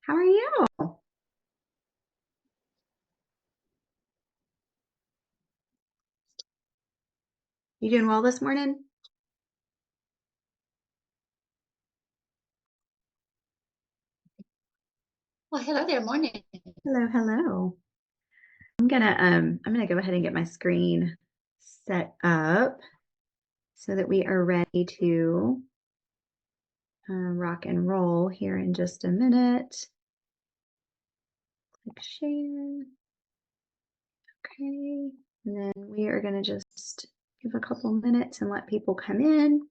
How are you? You doing well this morning? Well, hello there. Morning. Hello, hello. I'm gonna go ahead and get my screen set up so that we are ready to rock and roll here in just a minute. Click share. Okay. And then we are gonna just give a couple minutes and let people come in,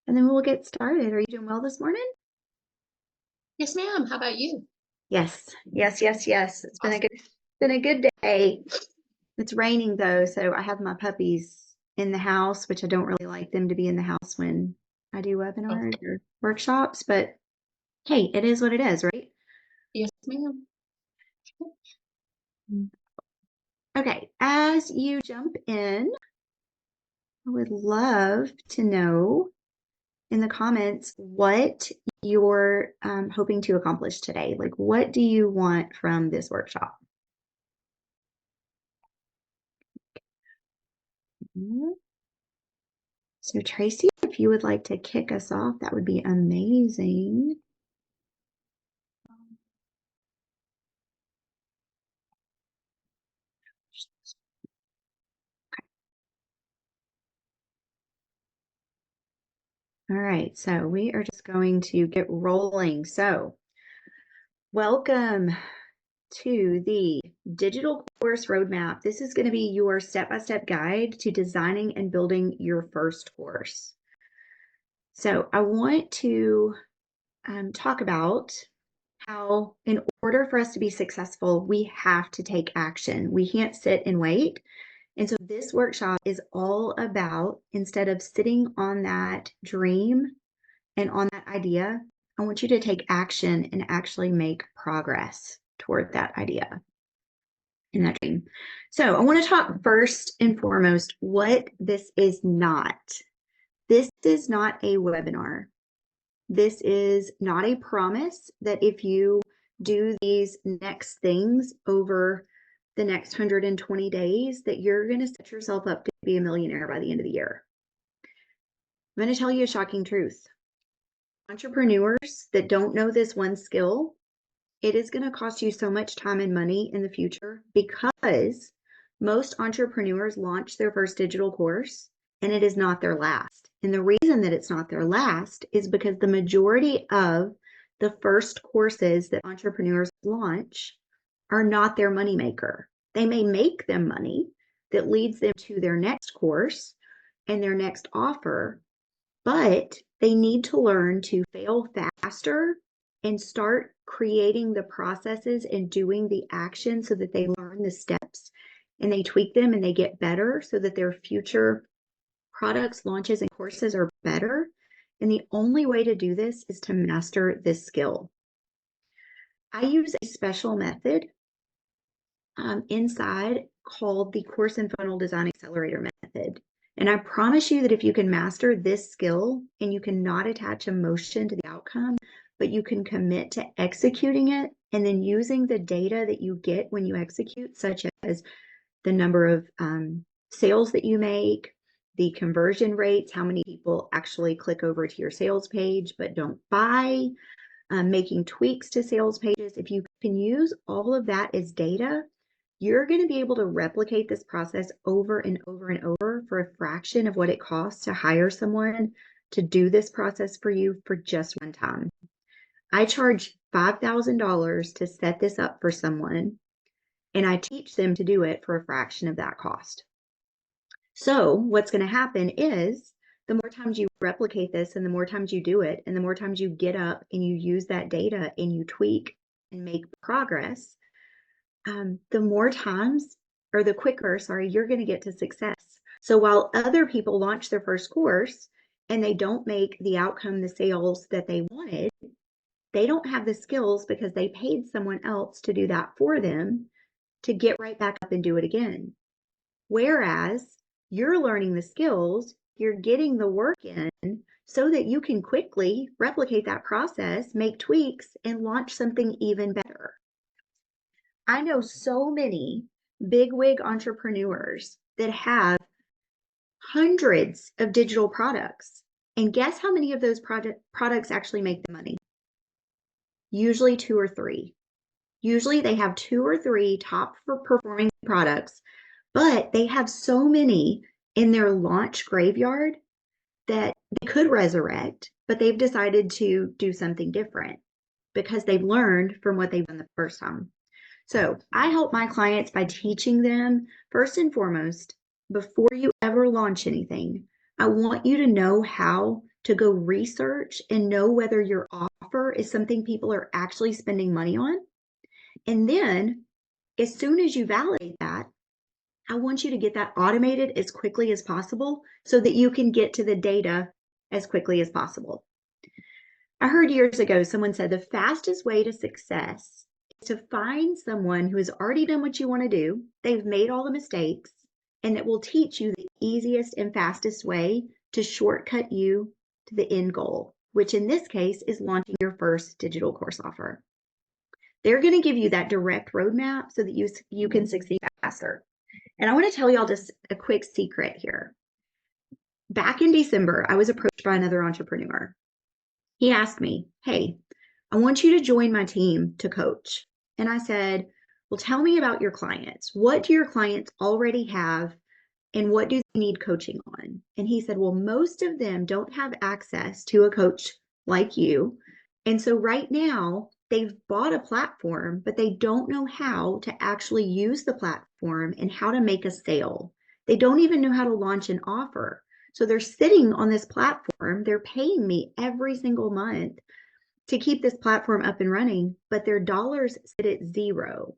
and then we'll get started. Are you doing well this morning? Yes, ma'am. How about you? Yes, yes, yes, yes. It's Awesome. been a good day. It's raining though, so I have my puppies in the house, which I don't really like them to be in the house when I do webinars Okay. or workshops, but hey, it is what it is, right? Yes, ma'am. Okay, as you jump in, I would love to know in the comments what you're hoping to accomplish today. Like, what do you want from this workshop? So Tracy, if you would like to kick us off, that would be amazing. All right, so we are just going to get rolling. So welcome to the digital course roadmap. This is going to be your step-by-step guide to designing and building your first course. So I want to talk about how in order for us to be successful, we have to take action. We can't sit and wait. And so this workshop is all about, instead of sitting on that dream and on that idea, I want you to take action and actually make progress toward that idea and that dream. So I want to talk first and foremost what this is not. This is not a webinar. This is not a promise that if you do these next things over the next 120 days, that you're going to set yourself up to be a millionaire by the end of the year. I'm going to tell you a shocking truth. Entrepreneurs that don't know this one skill, it is going to cost you so much time and money in the future, because most entrepreneurs launch their first digital course and it is not their last. And the reason that it's not their last is because the majority of the first courses that entrepreneurs launch are not their moneymaker. They may make them money that leads them to their next course and their next offer, but they need to learn to fail faster and start creating the processes and doing the action so that they learn the steps and they tweak them and they get better so that their future products, launches, and courses are better. And the only way to do this is to master this skill. I use a special method inside called the Course and Funnel Design Accelerator method. And I promise you that if you can master this skill and you cannot attach emotion to the outcome, but you can commit to executing it and then using the data that you get when you execute, such as the number of sales that you make, the conversion rates, how many people actually click over to your sales page but don't buy, making tweaks to sales pages. If you can use all of that as data, you're going to be able to replicate this process over and over and over for a fraction of what it costs to hire someone to do this process for you for just one time. I charge $5,000 to set this up for someone, and I teach them to do it for a fraction of that cost. So what's going to happen is the more times you replicate this and the more times you do it and the more times you get up and you use that data and you tweak and make progress, the more times, or the quicker, sorry, you're going to get to success. So while other people launch their first course and they don't make the outcome, the sales that they wanted, they don't have the skills because they paid someone else to do that for them to get right back up and do it again. Whereas you're learning the skills, you're getting the work in, so that you can quickly replicate that process, make tweaks, and launch something even better. I know so many bigwig entrepreneurs that have hundreds of digital products. And guess how many of those products actually make the money? Usually two or three. Usually they have two or three top performing products, but they have so many in their launch graveyard that they could resurrect, but they've decided to do something different because they've learned from what they've done the first time. So I help my clients by teaching them, first and foremost, before you ever launch anything, I want you to know how to go research and know whether your offer is something people are actually spending money on. And then as soon as you validate that, I want you to get that automated as quickly as possible so that you can get to the data as quickly as possible. I heard years ago someone said the fastest way to success is to find someone who has already done what you want to do, they've made all the mistakes, and that will teach you the easiest and fastest way to shortcut you to the end goal, which in this case is launching your first digital course offer. They're going to give you that direct roadmap so that you can succeed faster. And I want to tell y'all just a quick secret here. Back in December, I was approached by another entrepreneur. He asked me, hey, I want you to join my team to coach. And I said, well, tell me about your clients. What do your clients already have and what do they need coaching on? And he said, well, most of them don't have access to a coach like you. And so right now they've bought a platform, but they don't know how to actually use the platform and how to make a sale. They don't even know how to launch an offer. So they're sitting on this platform. They're paying me every single month to keep this platform up and running, but their dollars sit at zero.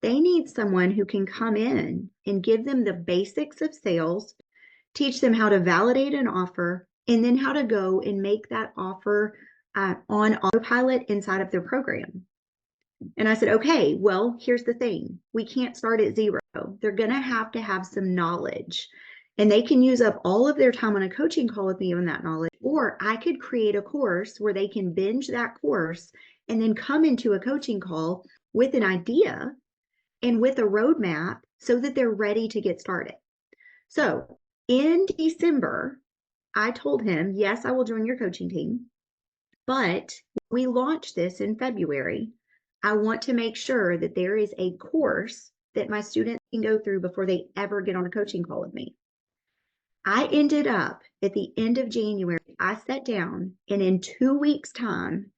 They need someone who can come in and give them the basics of sales, teach them how to validate an offer, and then how to go and make that offer on autopilot inside of their program. And I said, okay, well, here's the thing. We can't start at zero. They're going to have some knowledge. And they can use up all of their time on a coaching call with me on that knowledge. Or I could create a course where they can binge that course and then come into a coaching call with an idea and with a roadmap so that they're ready to get started. So in December, I told him, yes, I will join your coaching team. But we launched this in February. I want to make sure that there is a course that my students can go through before they ever get on a coaching call with me. I ended up at the end of January, I sat down and in 2 weeks' time,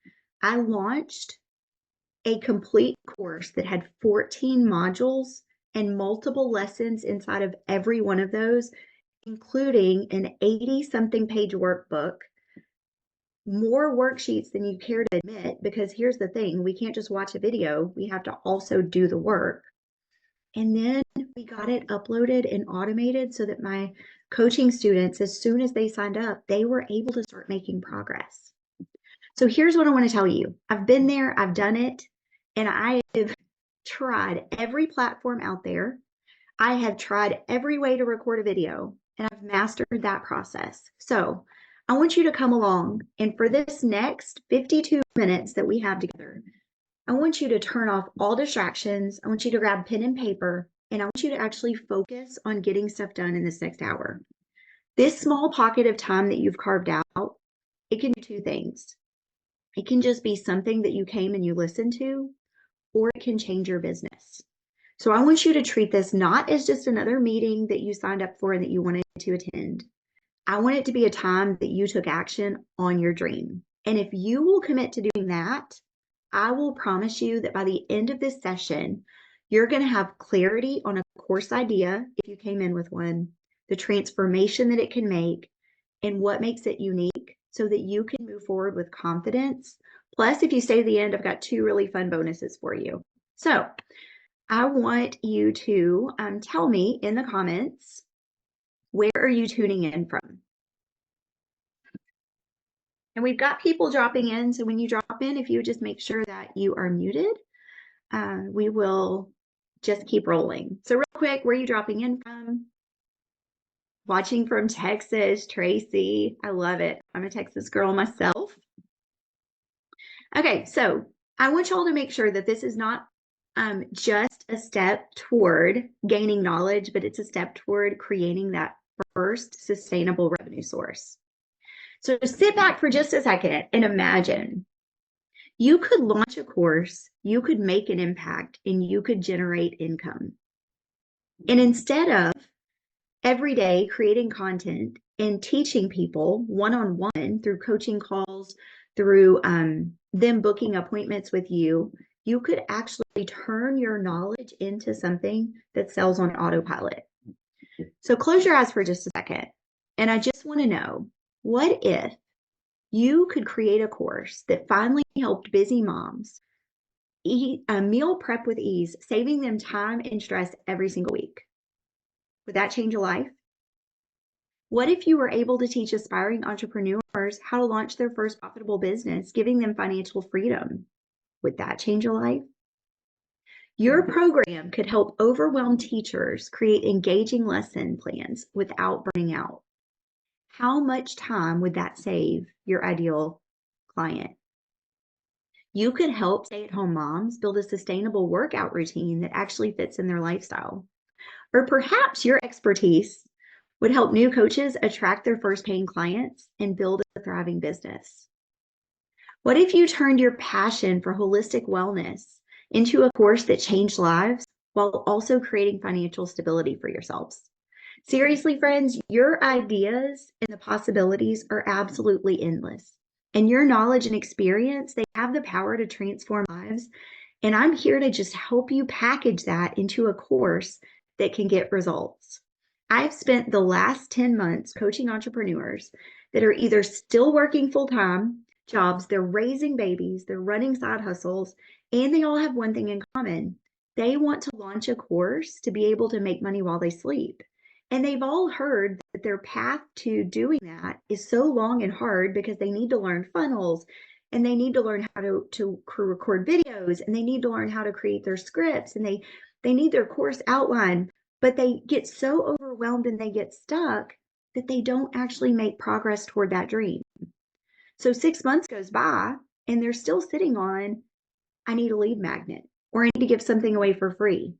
I launched a complete course that had 14 modules and multiple lessons inside of every one of those, including an 80-something page workbook, more worksheets than you care to admit, because here's the thing, we can't just watch a video, we have to also do the work. And then we got it uploaded and automated so that my coaching students, as soon as they signed up, they were able to start making progress. So here's what I want to tell you. I've been there, I've done it, and I have tried every platform out there. I have tried every way to record a video, and I've mastered that process. So I want you to come along, and for this next 52 minutes that we have together, I want you to turn off all distractions. I want you to grab pen and paper, and I want you to actually focus on getting stuff done in this next hour. This small pocket of time that you've carved out, it can do two things. It can just be something that you came and you listened to, or it can change your business. So I want you to treat this not as just another meeting that you signed up for and that you wanted to attend. I want it to be a time that you took action on your dream. And if you will commit to doing that, I will promise you that by the end of this session, you're going to have clarity on a course idea, if you came in with one, the transformation that it can make, and what makes it unique so that you can move forward with confidence. Plus, if you stay to the end, I've got 2 really fun bonuses for you. So I want you to tell me in the comments, where are you tuning in from? And we've got people dropping in. So when you drop in, if you just make sure that you are muted, we will just keep rolling. So real quick, where are you dropping in from? Watching from Texas, Tracy. I love it. I'm a Texas girl myself. Okay, so I want y'all to make sure that this is not just a step toward gaining knowledge, but it's a step toward creating that first sustainable revenue source. So sit back for just a second and imagine you could launch a course, you could make an impact, and you could generate income. And instead of every day creating content and teaching people one-on-one through coaching calls, through them booking appointments with you, you could actually turn your knowledge into something that sells on autopilot. So close your eyes for just a second. And I just want to know, what if you could create a course that finally helped busy moms eat a meal prep with ease, saving them time and stress every single week? Would that change a life? What if you were able to teach aspiring entrepreneurs how to launch their first profitable business, giving them financial freedom? Would that change a life? Your program could help overwhelmed teachers create engaging lesson plans without burning out. How much time would that save your ideal client? You could help stay-at-home moms build a sustainable workout routine that actually fits in their lifestyle. Or perhaps your expertise would help new coaches attract their first paying clients and build a thriving business. What if you turned your passion for holistic wellness into a course that changed lives while also creating financial stability for yourselves? Seriously, friends, your ideas and the possibilities are absolutely endless. And your knowledge and experience, they have the power to transform lives. And I'm here to just help you package that into a course that can get results. I've spent the last 10 months coaching entrepreneurs that are either still working full-time jobs, they're raising babies, they're running side hustles, and they all have one thing in common. They want to launch a course to be able to make money while they sleep. And they've all heard that their path to doing that is so long and hard because they need to learn funnels, and they need to learn how to record videos, and they need to learn how to create their scripts, and they need their course outline, but they get so overwhelmed and they get stuck that they don't actually make progress toward that dream. So 6 months goes by and they're still sitting on, I need a lead magnet, or I need to give something away for free.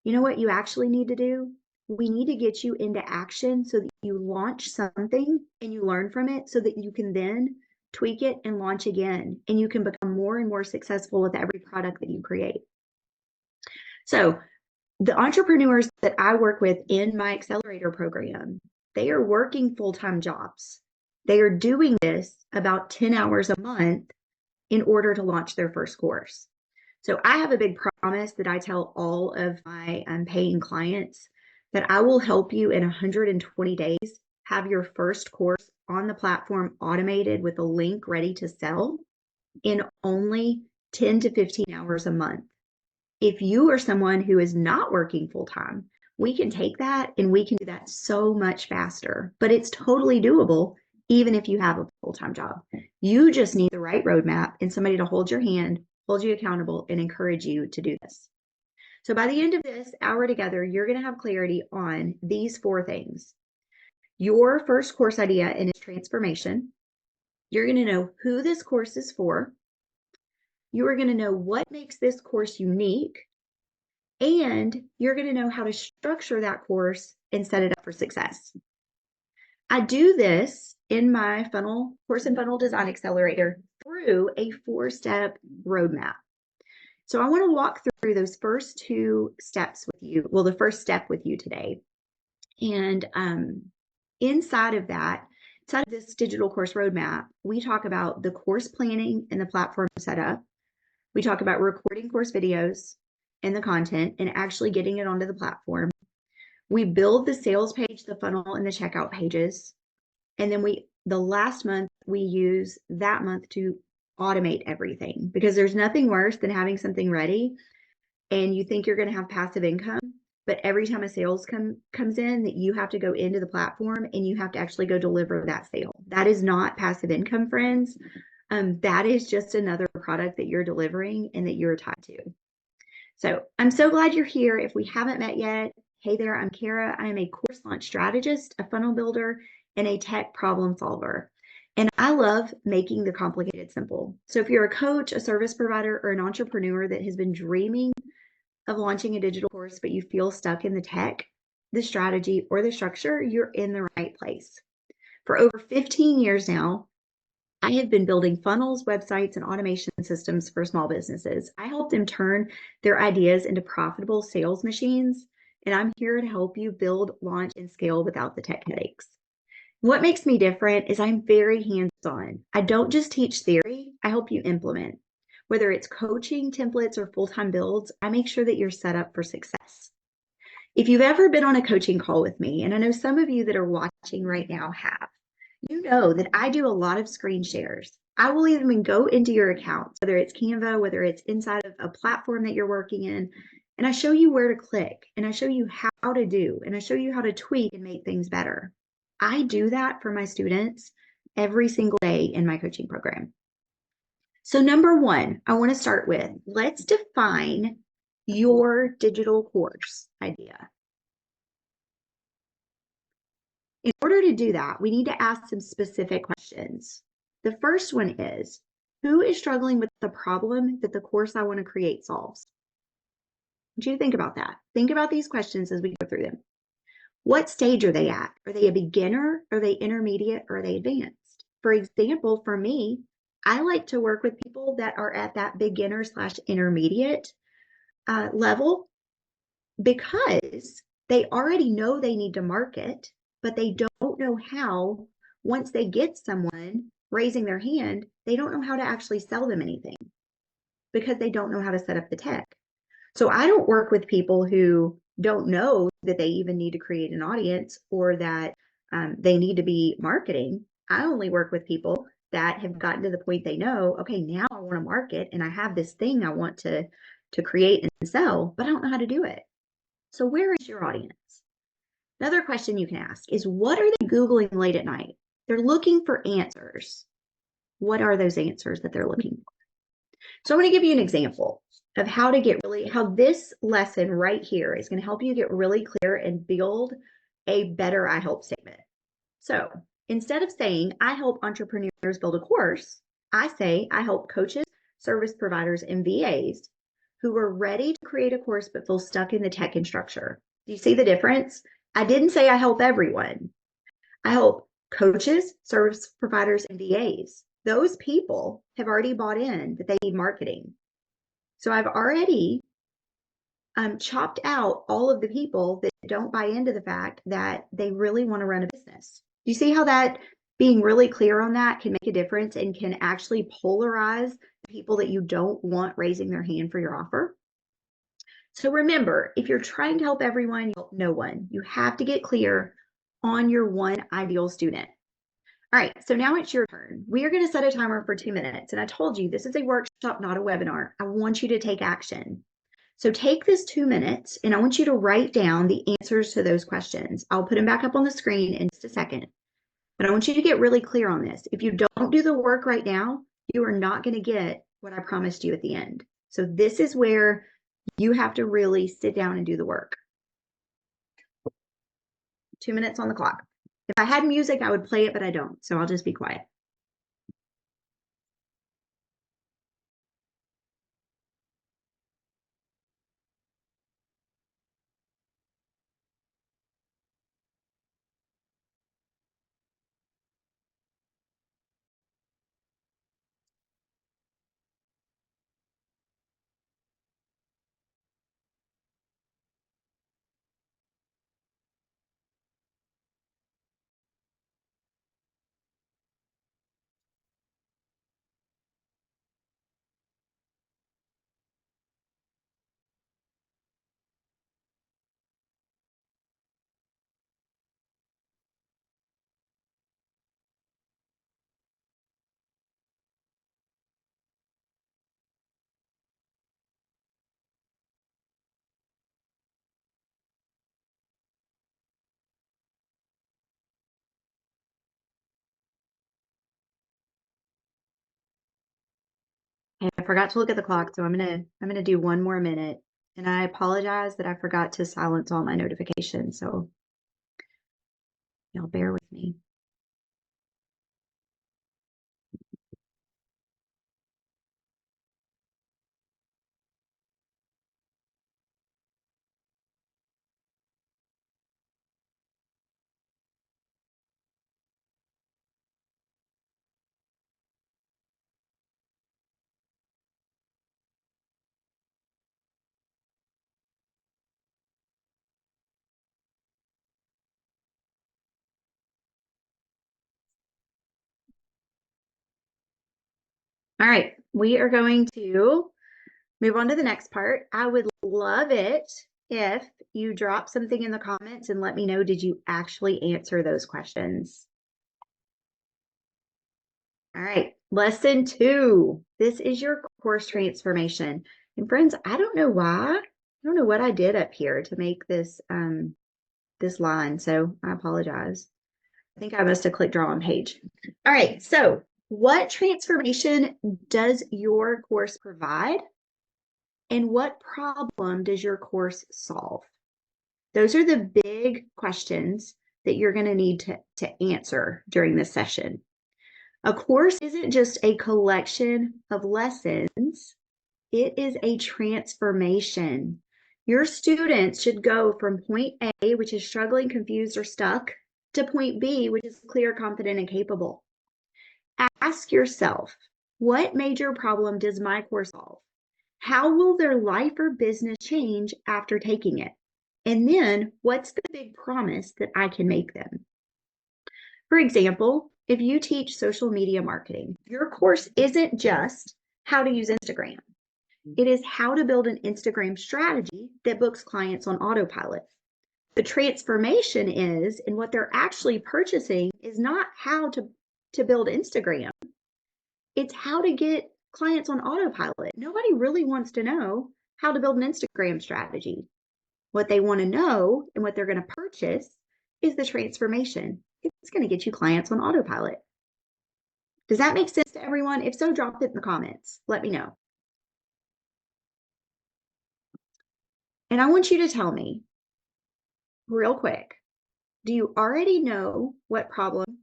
You know what you actually need to do? We need to get you into action so that you launch something and you learn from it so that you can then tweak it and launch again. And you can become more and more successful with every product that you create. So the entrepreneurs that I work with in my accelerator program, they are working full-time jobs. They are doing this about 10 hours a month in order to launch their first course. So I have a big promise that I tell all of my paying clients that I will help you in 120 days have your first course on the platform automated with a link ready to sell in only 10 to 15 hours a month. If you are someone who is not working full time, we can take that and we can do that so much faster, but it's totally doable even if you have a full-time job. You just need the right roadmap and somebody to hold your hand, hold you accountable, and encourage you to do this. So by the end of this hour together, you're going to have clarity on these 4 things. Your first course idea and its transformation. You're going to know who this course is for. You are going to know what makes this course unique. And you're going to know how to structure that course and set it up for success. I do this in my course and funnel design accelerator through a 4-step roadmap. So I want to walk through those first 2 steps with you. Well, the first step with you today. And inside of this digital course roadmap, we talk about the course planning and the platform setup. We talk about recording course videos and the content and actually getting it onto the platform. We build the sales page, the funnel, and the checkout pages. And then the last month, we use that month to automate everything, because there's nothing worse than having something ready and you think you're going to have passive income, but every time a sales comes in, that you have to go into the platform and you have to actually go deliver that sale. That is not passive income, friends. That is just another product that you're delivering and that you're tied to. So I'm so glad you're here. If we haven't met yet, Hey there, I'm Kara. I am a course launch strategist, a funnel builder, and a tech problem solver. And I love making the complicated simple. So if you're a coach, a service provider, or an entrepreneur that has been dreaming of launching a digital course, but you feel stuck in the tech, the strategy, or the structure, you're in the right place. For over 15 years now, I have been building funnels, websites, and automation systems for small businesses. I help them turn their ideas into profitable sales machines, and I'm here to help you build, launch, and scale without the tech headaches. What makes me different is I'm very hands-on. I don't just teach theory, I help you implement. Whether it's coaching, templates, or full-time builds, I make sure that you're set up for success. If you've ever been on a coaching call with me, and I know some of you that are watching right now have, you know that I do a lot of screen shares. I will even go into your account, whether it's Canva, whether it's inside of a platform that you're working in, and I show you where to click, and I show you how to do, and I show you how to tweak and make things better. I do that for my students every single day in my coaching program. So number one, I want to start with, let's define your digital course idea. In order to do that, we need to ask some specific questions. The first one is, who is struggling with the problem that the course I want to create solves? I want you to think about that. Think about these questions as we go through them. What stage are they at? Are they a beginner? Are they intermediate? Or are they advanced? For example, for me, I like to work with people that are at that beginner slash intermediate level because they already know they need to market, but they don't know how. Once they get someone raising their hand, they don't know how to actually sell them anything because they don't know how to set up the tech. So I don't work with people who don't know that they even need to create an audience or that they need to be marketing. I only work with people that have gotten to the point they know, okay, now I want to market and I have this thing I want to create and sell, but I don't know how to do it. So where is your audience? Another question you can ask is, what are they Googling late at night? They're looking for answers. What are those answers that they're looking for? So I'm going to give you an example of how this lesson right here is going to help you get really clear and build a better I help statement. So instead of saying, I help entrepreneurs build a course, I say, I help coaches, service providers, and VAs who are ready to create a course but feel stuck in the tech and structure. Do you see the difference? I didn't say I help everyone. I help coaches, service providers, and VAs. Those people have already bought in that they need marketing. So I've already chopped out all of the people that don't buy into the fact that they really want to run a business. Do you see how that being really clear on that can make a difference and can actually polarize the people that you don't want raising their hand for your offer? So remember, if you're trying to help everyone, you help no one. You have to get clear on your one ideal student. All right, so now it's your turn. We are going to set a timer for 2 minutes. And I told you this is a workshop, not a webinar. I want you to take action. So take this 2 minutes and I want you to write down the answers to those questions. I'll put them back up on the screen in just a second. But I want you to get really clear on this. If you don't do the work right now, you are not going to get what I promised you at the end. So this is where you have to really sit down and do the work. 2 minutes on the clock. If I had music, I would play it, but I don't. So I'll just be quiet. And I forgot to look at the clock, so I'm gonna do 1 more minute. And I apologize that I forgot to silence all my notifications, so y'all bear with me. All right, we are going to move on to the next part. I would love it if you drop something in the comments and let me know, did you actually answer those questions? All right, lesson 2. This is your course transformation. And friends, I don't know why. I don't know what I did up here to make this this line, so I apologize. I think I must have clicked draw on page. All right, so what transformation does your course provide? And what problem does your course solve? Those are the big questions that you're going to need to answer during this session. A course isn't just a collection of lessons, it is a transformation. Your students should go from point A, which is struggling, confused, or stuck, to point B, which is clear, confident, and capable. Ask yourself, what major problem does my course solve? How will their life or business change after taking it? And then, what's the big promise that I can make them? For example, if you teach social media marketing, your course isn't just how to use Instagram. It is how to build an Instagram strategy that books clients on autopilot. The transformation is, and what they're actually purchasing is not how to build Instagram. It's how to get clients on autopilot. Nobody really wants to know how to build an Instagram strategy. What they want to know and what they're going to purchase is the transformation. It's going to get you clients on autopilot. Does that make sense to everyone? If so, drop it in the comments. Let me know. And I want you to tell me real quick, do you already know what problem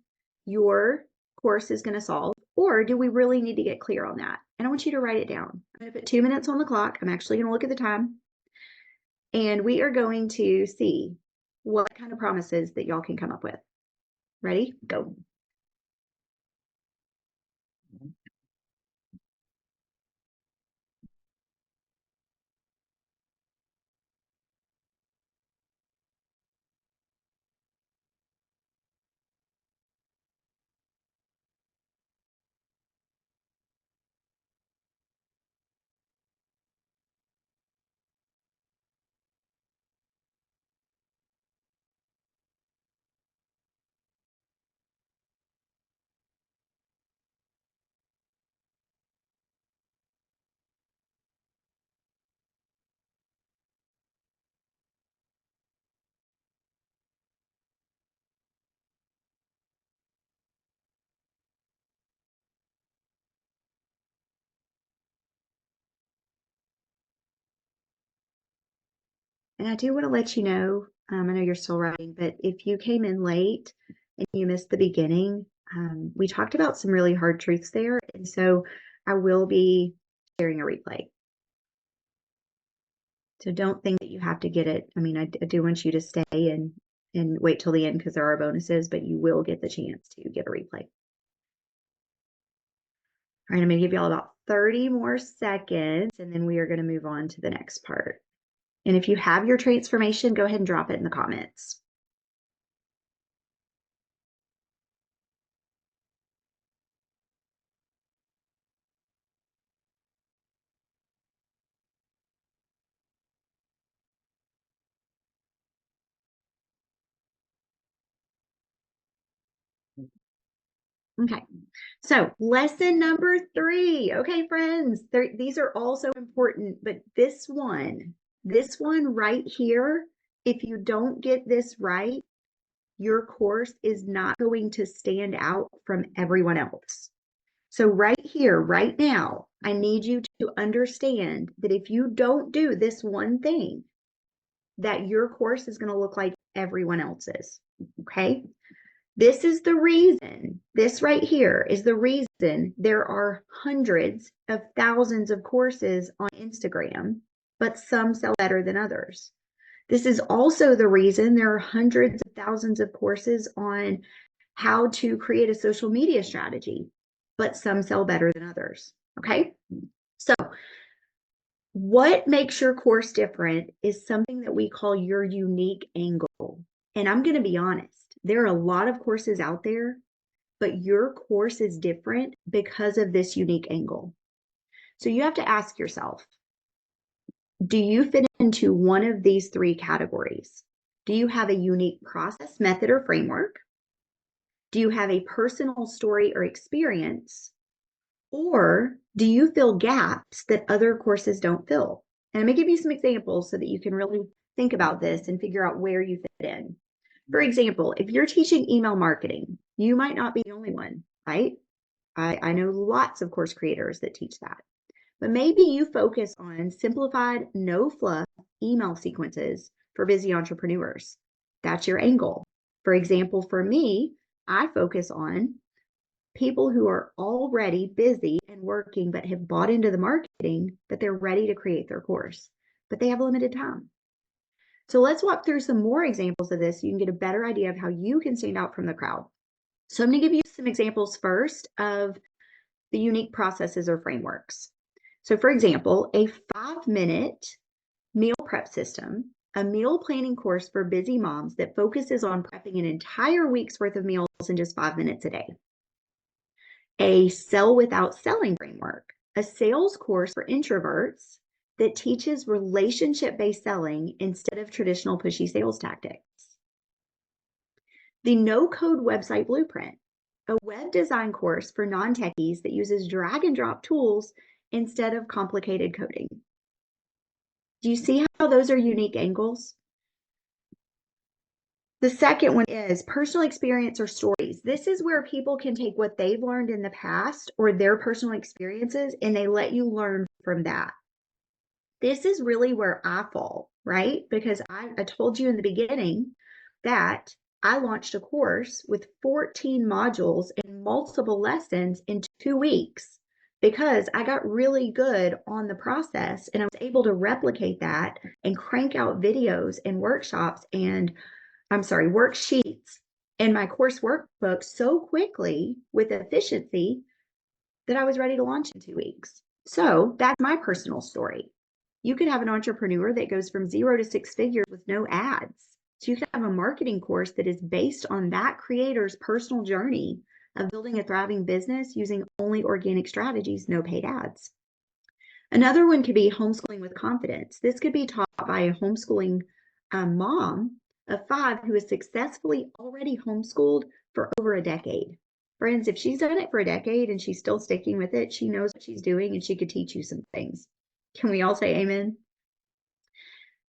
your course is going to solve? Or do we really need to get clear on that? And I want you to write it down. I'm going to put 2 minutes on the clock. I'm actually going to look at the time. And we are going to see what kind of promises that y'all can come up with. Ready? Go. And I do want to let you know, I know you're still writing, but if you came in late and you missed the beginning, we talked about some really hard truths there. And so I will be sharing a replay. So don't think that you have to get it. I mean, I do want you to stay and wait till the end because there are bonuses, but you will get the chance to get a replay. All right, I'm going to give y'all about 30 more seconds, and then we are going to move on to the next part. And if you have your transformation, go ahead and drop it in the comments. Okay, so lesson number 3. Okay, friends, these are also important, but this one right here, if you don't get this right, your course is not going to stand out from everyone else. So right here, right now, I need you to understand that if you don't do this one thing, that your course is going to look like everyone else's. Okay? This is the reason, this right here is the reason there are hundreds of thousands of courses on Instagram, but some sell better than others. This is also the reason there are hundreds of thousands of courses on how to create a social media strategy, but some sell better than others. Okay? So, what makes your course different is something that we call your unique angle. And I'm going to be honest, there are a lot of courses out there, but your course is different because of this unique angle. So you have to ask yourself, do you fit into one of these three categories? Do you have a unique process, method, or framework? Do you have a personal story or experience? Or do you fill gaps that other courses don't fill? And I'm going to give you some examples so that you can really think about this and figure out where you fit in. For example, if you're teaching email marketing, you might not be the only one, right? I know lots of course creators that teach that. But maybe you focus on simplified, no fluff email sequences for busy entrepreneurs. That's your angle. For example, for me, I focus on people who are already busy and working but have bought into the marketing, but they're ready to create their course, but they have limited time. So let's walk through some more examples of this so you can get a better idea of how you can stand out from the crowd. So I'm going to give you some examples first of the unique processes or frameworks. So for example, a 5-minute meal prep system, a meal planning course for busy moms that focuses on prepping an entire week's worth of meals in just 5 minutes a day. A sell without selling framework, a sales course for introverts that teaches relationship-based selling instead of traditional pushy sales tactics. The no-code website blueprint, a web design course for non-techies that uses drag and drop tools instead of complicated coding. Do you see how those are unique angles? The second one is personal experience or stories. This is where people can take what they've learned in the past or their personal experiences and they let you learn from that. This is really where I fall, right? Because I told you in the beginning that I launched a course with 14 modules and multiple lessons in 2 weeks because I got really good on the process and I was able to replicate that and crank out videos and workshops and worksheets and my course workbook so quickly with efficiency that I was ready to launch in 2 weeks. So that's my personal story. You could have an entrepreneur that goes from 0 to 6 figures with no ads. So you could have a marketing course that is based on that creator's personal journey of building a thriving business using only organic strategies, no paid ads. Another one could be homeschooling with confidence. This could be taught by a homeschooling mom of 5 who is successfully already homeschooled for over a decade. Friends, if she's done it for a decade and she's still sticking with it, she knows what she's doing and she could teach you some things. Can we all say amen?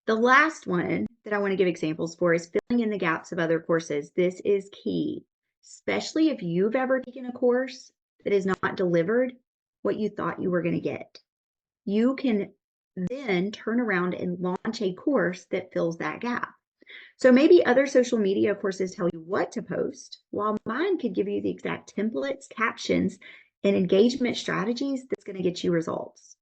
The last one that I want to give examples for is filling in the gaps of other courses. This is key, especially if you've ever taken a course that is not delivered what you thought you were going to get. You can then turn around and launch a course that fills that gap. So maybe other social media courses tell you what to post, while mine could give you the exact templates, captions, and engagement strategies that's going to get you results.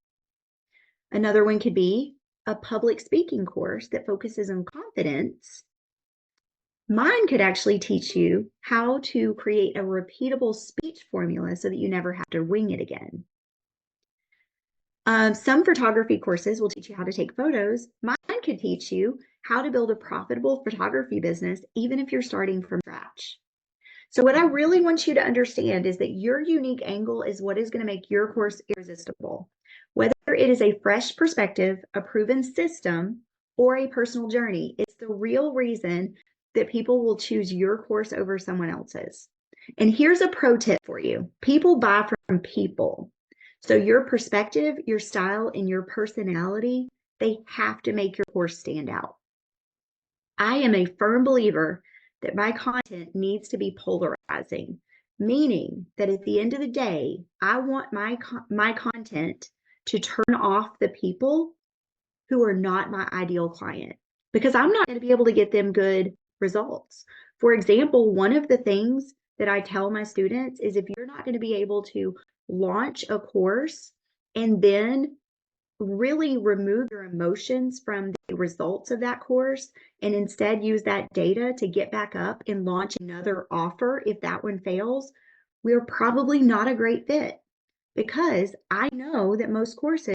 Another one could be a public speaking course that focuses on confidence. Mine could actually teach you how to create a repeatable speech formula so that you never have to wing it again. Some photography courses will teach you how to take photos. Mine could teach you how to build a profitable photography business, even if you're starting from scratch. So what I really want you to understand is that your unique angle is what is going to make your course irresistible. Whether it is a fresh perspective, a proven system, or a personal journey, it's the real reason that people will choose your course over someone else's. And here's a pro tip for you. People buy from people. So your perspective, your style, and your personality, they have to make your course stand out. I am a firm believer that my content needs to be polarizing, meaning that at the end of the day, I want my content to turn off the people who are not my ideal client, because I'm not going to be able to get them good results. For example, one of the things that I tell my students is if you're not going to be able to launch a course and then really remove your emotions from the results of that course and instead use that data to get back up and launch another offer if that one fails, we're probably not a great fit, because I know that most course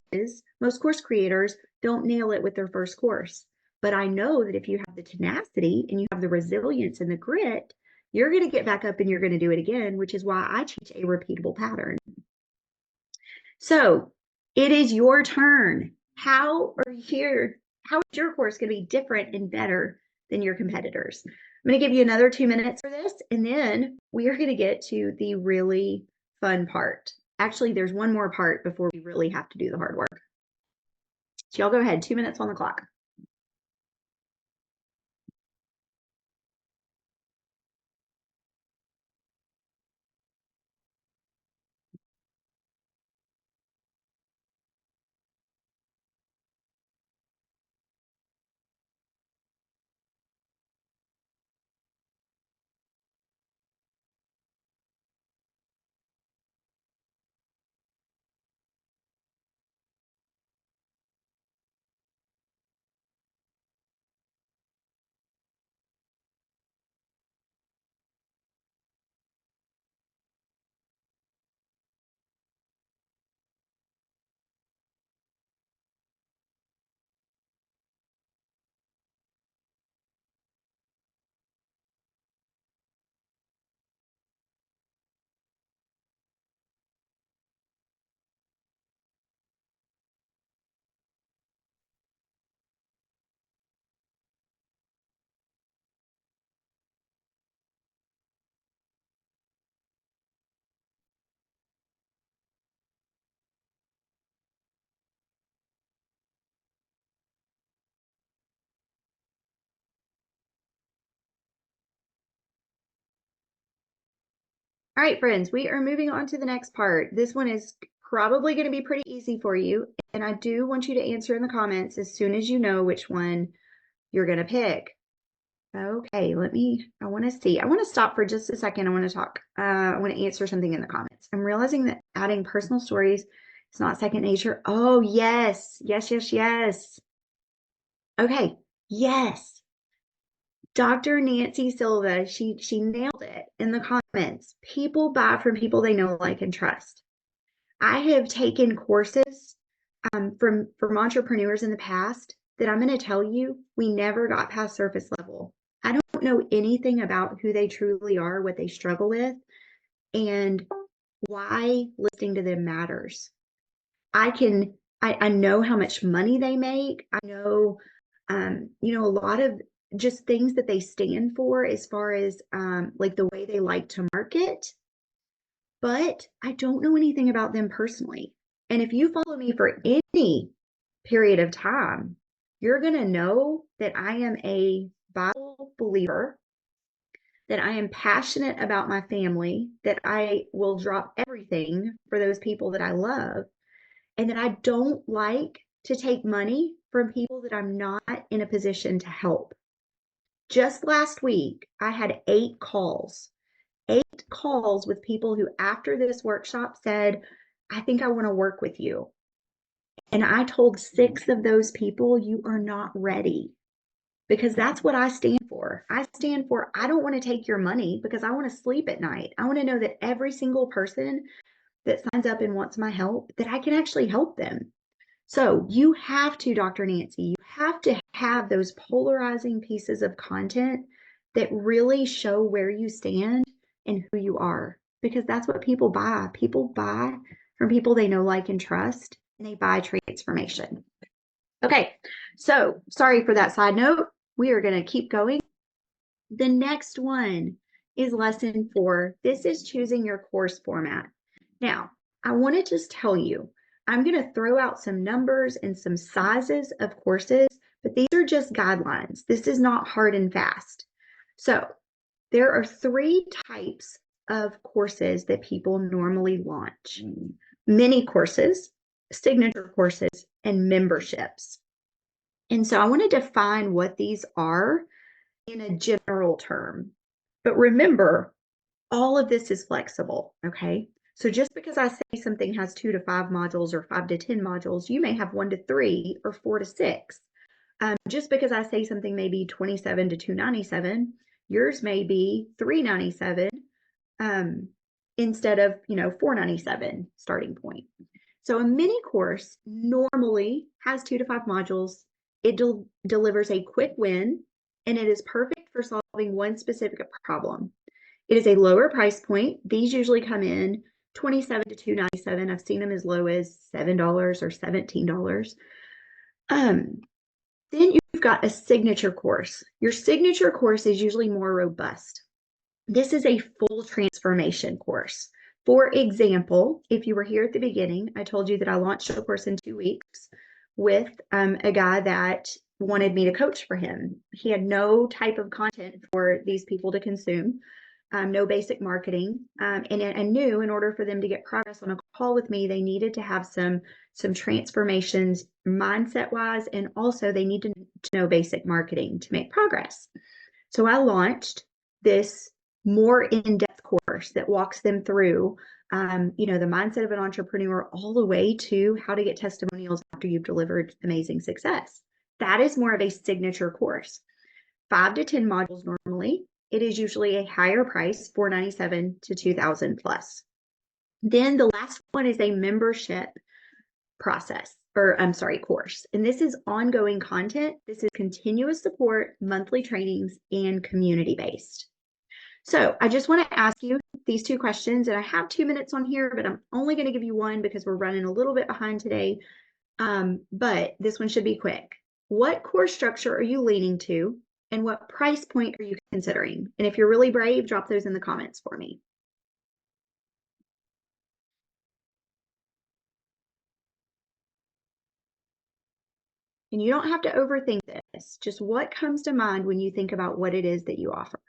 creators don't nail it with their first course. But I know that if you have the tenacity and you have the resilience and the grit, you're going to get back up and you're going to do it again, which is why I teach a repeatable pattern. So it is your turn. How is your course going to be different and better than your competitors? I'm going to give you another 2 minutes for this, and then we are going to get to the really fun part. Actually, there's one more part before we really have to do the hard work. So y'all go ahead, 2 minutes on the clock. All right, friends, we are moving on to the next part. This one is probably going to be pretty easy for you, and I do want you to answer in the comments as soon as you know which one you're going to pick. Okay, I want to see. I want to stop for just a second. I want to talk. I want to answer something in the comments. I'm realizing that adding personal stories is not second nature. Oh, yes. Yes, yes, yes. Okay, yes. Dr. Nancy Silva, she nailed it in the comments. People buy from people they know, like, and trust. I have taken courses from entrepreneurs in the past that I'm going to tell you, we never got past surface level. I don't know anything about who they truly are, what they struggle with, and why listening to them matters. I know how much money they make. I know, a lot of just things that they stand for as far as like the way they like to market, but I don't know anything about them personally. And if you follow me for any period of time, you're going to know that I am a Bible believer, that I am passionate about my family, that I will drop everything for those people that I love, and that I don't like to take money from people that I'm not in a position to help. Just last week, I had 8 calls with people who, after this workshop, said, I think I want to work with you. And I told 6 of those people, you are not ready, because that's what I stand for. I stand for, I don't want to take your money because I want to sleep at night. I want to know that every single person that signs up and wants my help, that I can actually help them. So you have to, Dr. Nancy, you have to have those polarizing pieces of content that really show where you stand and who you are, because that's what people buy. People buy from people they know, like, and trust, and they buy transformation. Okay, so sorry for that side note. We are going to keep going. The next one is lesson 4. This is choosing your course format. Now, I want to just tell you, I'm going to throw out some numbers and some sizes of courses, but these are just guidelines. This is not hard and fast. So there are 3 types of courses that people normally launch: mini courses, signature courses, and memberships. And so I want to define what these are in a general term. But remember, all of this is flexible, okay? So just because I say something has 2 to 5 modules or 5 to 10 modules, you may have 1 to 3 or 4 to 6. Just because I say something may be 27 to 297, yours may be 397 instead of, 497 starting point. So a mini course normally has 2 to 5 modules. It delivers a quick win, and it is perfect for solving one specific problem. It is a lower price point. These usually come in 27 to 297. I've seen them as low as $7 or $17. Then you've got a signature course. Your signature course is usually more robust. This is a full transformation course. For example, if you were here at the beginning, I told you that I launched a course in 2 weeks with a guy that wanted me to coach for him. He had no type of content for these people to consume, no basic marketing. And I knew in order for them to get progress on a call with me, they needed to have some transformations mindset wise, and also they need to know basic marketing to make progress. So I launched this more in-depth course that walks them through, the mindset of an entrepreneur all the way to how to get testimonials after you've delivered amazing success. That is more of a signature course. 5 to 10 modules normally. It is usually a higher price, $497 to $2,000 plus. Then the last one is a membership course. And this is ongoing content. This is continuous support, monthly trainings, and community-based. So I just want to ask you these 2 questions, and I have 2 minutes on here, but I'm only going to give you 1 because we're running a little bit behind today. But this one should be quick. What course structure are you leaning to, and what price point are you considering? And if you're really brave, drop those in the comments for me. And you don't have to overthink this. Just what comes to mind when you think about what it is that you offer.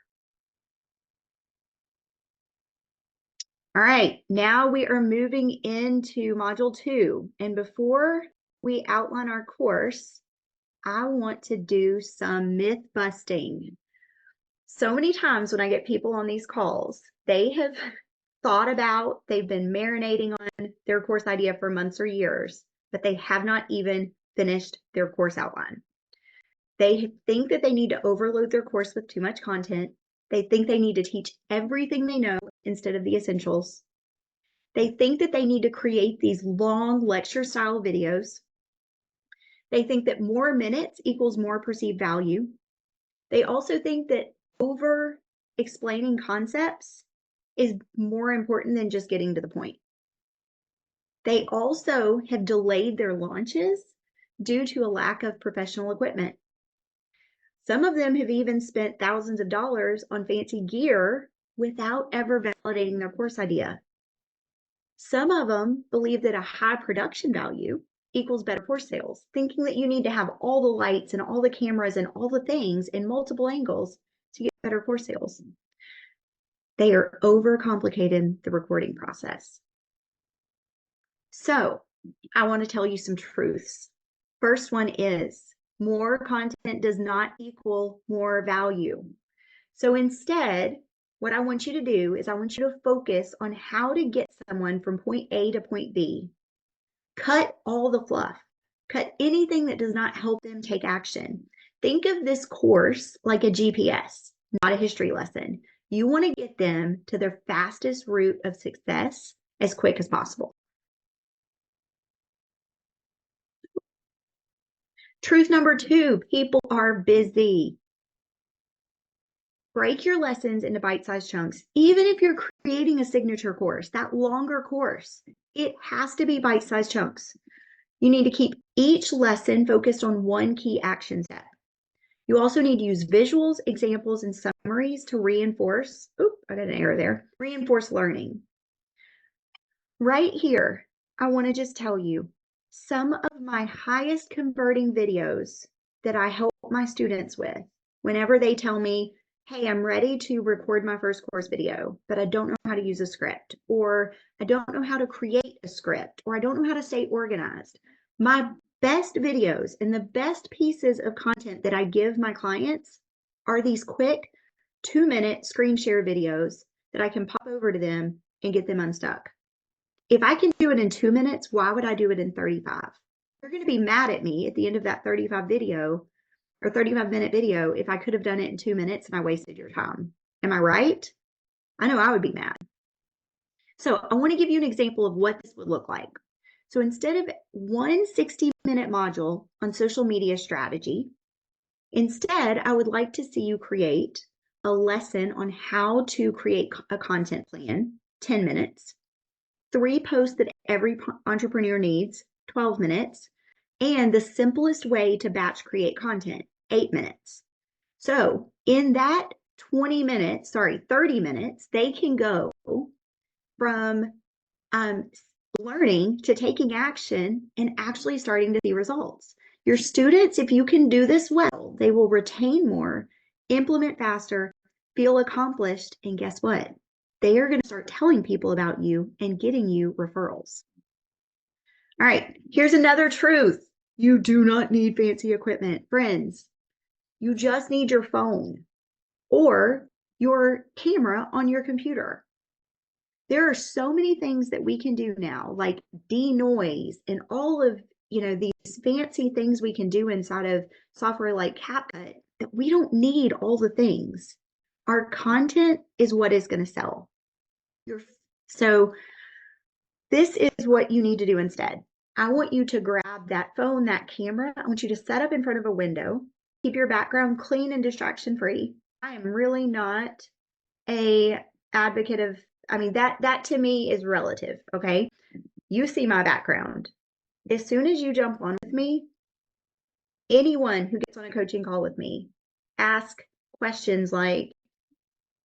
All right, now we are moving into module 2. And before we outline our course, I want to do some myth busting. So many times when I get people on these calls, they have they've been marinating on their course idea for months or years, but they have not even finished their course outline. They think that they need to overload their course with too much content. They think they need to teach everything they know instead of the essentials. They think that they need to create these long lecture style videos. They think that more minutes equals more perceived value. They also think that over explaining concepts is more important than just getting to the point. They also have delayed their launches due to a lack of professional equipment. Some of them have even spent thousands of dollars on fancy gear without ever validating their course idea. Some of them believe that a high production value equals better course sales, thinking that you need to have all the lights and all the cameras and all the things in multiple angles to get better course sales. They are overcomplicating the recording process. So I want to tell you some truths. First one is more content does not equal more value. So instead, what I want you to do is I want you to focus on how to get someone from point A to point B. Cut all the fluff. Cut anything that does not help them take action. Think of this course like a GPS, not a history lesson. You want to get them to their fastest route of success as quick as possible. Truth number 2, people are busy. Break your lessons into bite-sized chunks. Even if you're creating a signature course, that longer course, it has to be bite-sized chunks. You need to keep each lesson focused on one key action step. You also need to use visuals, examples, and summaries to reinforce, I got an error there, reinforce learning. Right here, I want to just tell you, some of my highest converting videos that I help my students with, whenever they tell me, hey, I'm ready to record my first course video, but I don't know how to use a script, or I don't know how to create a script, or I don't know how to stay organized. My best videos and the best pieces of content that I give my clients are these quick 2-minute screen share videos that I can pop over to them and get them unstuck. If I can do it in 2 minutes, why would I do it in 35? You're going to be mad at me at the end of that 35-minute video if I could have done it in 2 minutes and I wasted your time. Am I right? I know I would be mad. So I want to give you an example of what this would look like. So instead of one 60-minute module on social media strategy, instead, I would like to see you create a lesson on how to create a content plan, 10 minutes, 3 posts that every entrepreneur needs, 12 minutes, and the simplest way to batch create content, 8 minutes. So in that 30 minutes, they can go from learning to taking action and actually starting to see results. Your students, if you can do this well, they will retain more, implement faster, feel accomplished, and guess what? They are going to start telling people about you and getting you referrals. All right, here's another truth. You do not need fancy equipment. Friends, you just need your phone or your camera on your computer. There are so many things that we can do now, like denoise and all of, these fancy things we can do inside of software like CapCut, that we don't need all the things. Our content is what is going to sell. So this is what you need to do instead. I want you to grab that phone, that camera. I want you to set up in front of a window, keep your background clean and distraction free. I am really not a advocate of, that to me is relative. Okay. You see my background. As soon as you jump on with me, anyone who gets on a coaching call with me, ask questions like,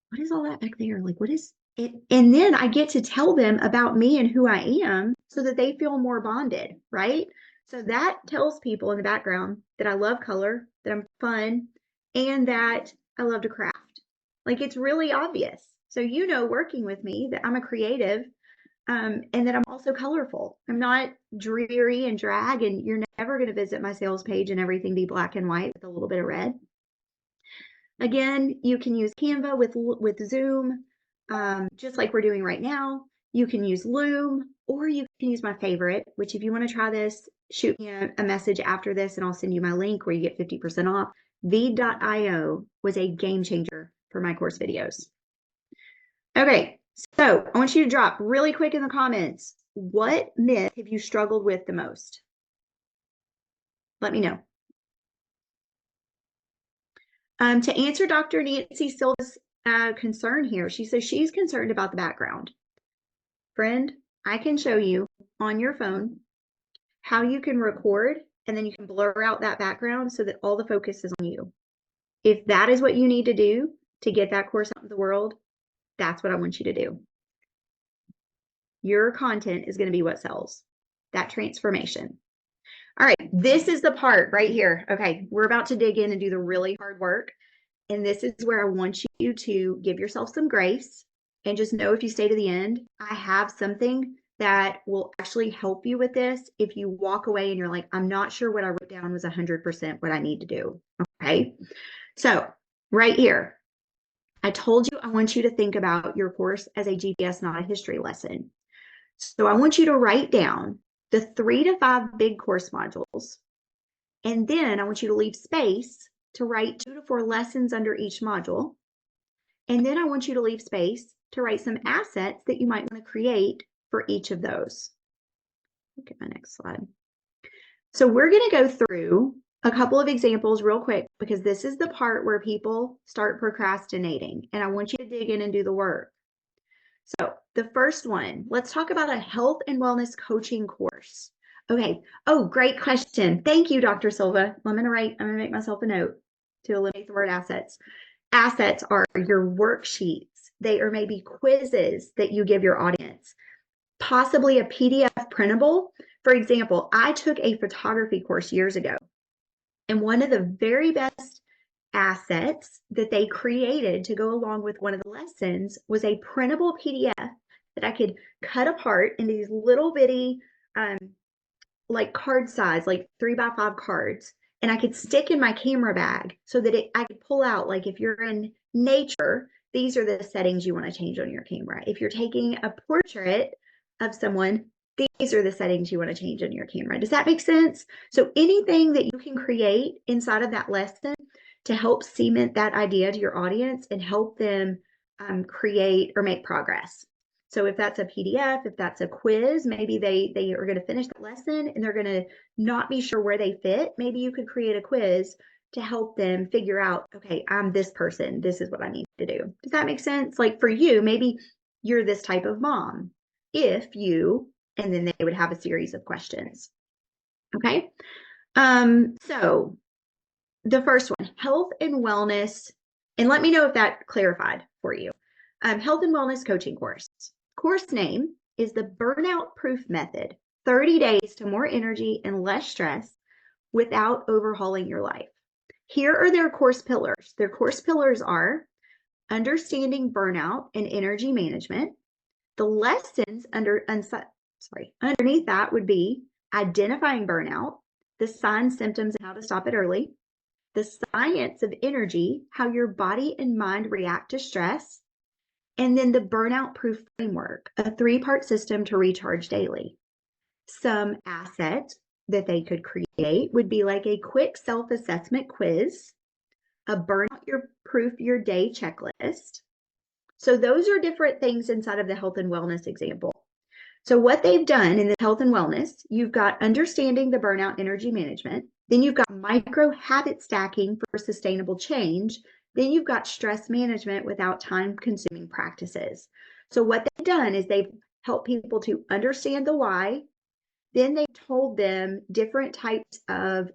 what is all that back there? Like, what is it? And then I get to tell them about me and who I am so that they feel more bonded, right? So that tells people in the background that I love color, that I'm fun, and that I love to craft. Like, it's really obvious. So, working with me, that I'm a creative, and that I'm also colorful. I'm not dreary and drag, and you're never going to visit my sales page and everything be black and white with a little bit of red. Again, you can use Canva with Zoom, just like we're doing right now. You can use Loom, or you can use my favorite, which if you want to try this, shoot me a message after this and I'll send you my link where you get 50% off. Veed.io was a game changer for my course videos. Okay, so I want you to drop really quick in the comments, what myth have you struggled with the most? Let me know. To answer Dr. Nancy Silva's concern here, she says she's concerned about the background. Friend, I can show you on your phone how you can record and then you can blur out that background so that all the focus is on you. If that is what you need to do to get that course out in the world, that's what I want you to do. Your content is going to be what sells. That transformation. All right, this is the part right here. Okay, we're about to dig in and do the really hard work. And this is where I want you to give yourself some grace and just know if you stay to the end, I have something that will actually help you with this. If you walk away and you're like, I'm not sure what I wrote down was 100% what I need to do. Okay, so right here, I told you I want you to think about your course as a GPS, not a history lesson. So I want you to write down the 3 to 5 big course modules. And then I want you to leave space to write 2 to 4 lessons under each module. And then I want you to leave space to write some assets that you might want to create for each of those. Look at my next slide. So we're going to go through a couple of examples real quick because this is the part where people start procrastinating. And I want you to dig in and do the work. So the first one, let's talk about a health and wellness coaching course. Okay. Oh, great question. Thank you, Dr. Silva. I'm going to make myself a note to eliminate the word assets. Assets are your worksheets. They are maybe quizzes that you give your audience, possibly a PDF printable. For example, I took a photography course years ago, and one of the very best assets that they created to go along with one of the lessons was a printable PDF that I could cut apart into these little bitty, like card size, like 3x5 cards, and I could stick in my camera bag so that I could pull out, like if you're in nature, these are the settings you want to change on your camera. If you're taking a portrait of someone, these are the settings you want to change on your camera. Does that make sense? So anything that you can create inside of that lesson to help cement that idea to your audience and help them create or make progress. So if that's a PDF, if that's a quiz, maybe they are going to finish the lesson and they're going to not be sure where they fit. Maybe you could create a quiz to help them figure out, okay, I'm this person. This is what I need to do. Does that make sense? Like for you, maybe you're this type of mom. If you, and then they would have a series of questions. Okay. So the first one, health and wellness, and let me know if that clarified for you. Health and wellness coaching course. Course name is the Burnout Proof Method, 30 days to more energy and less stress without overhauling your life. Here are their course pillars. Their course pillars are understanding burnout and energy management. The lessons underneath that would be identifying burnout, the signs, symptoms, and how to stop it early, the science of energy, how your body and mind react to stress, and then the burnout proof framework, a 3-part system to recharge daily. Some assets that they could create would be like a quick self-assessment quiz, a burnout your proof your day checklist. So those are different things inside of the health and wellness example. So what they've done in the health and wellness, you've got understanding the burnout energy management, then you've got micro habit stacking for sustainable change, then you've got stress management without time-consuming practices. So what they've done is they've helped people to understand the why, then they've told them different types of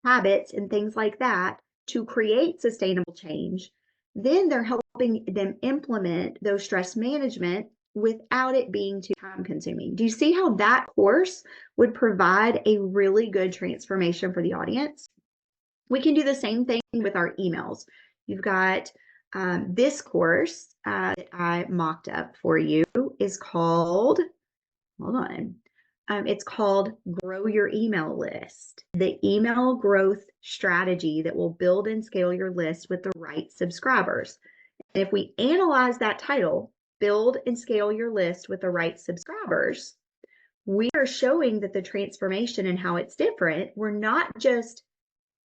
habits and things like that to create sustainable change. Then they're helping them implement those stress management without it being too time consuming. Do you see how that course would provide a really good transformation for the audience? We can do the same thing with our emails. You've got this course that I mocked up for you is called, hold on. It's called Grow Your Email List, the email growth strategy that will build and scale your list with the right subscribers. And if we analyze that title, Build and Scale Your List with the Right Subscribers, we are showing that the transformation and how it's different. We're not just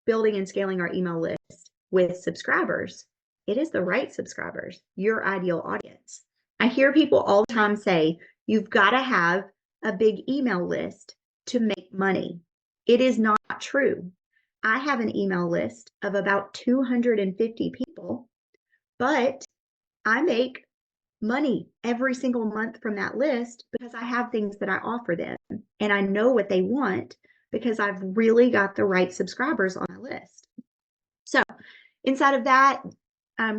building and scaling our email list with subscribers. It is the right subscribers, your ideal audience. I hear people all the time say, you've got to have a big email list to make money. It is not true. I have an email list of about 250 people, but I make money every single month from that list because I have things that I offer them and I know what they want because I've really got the right subscribers on my list. So inside of that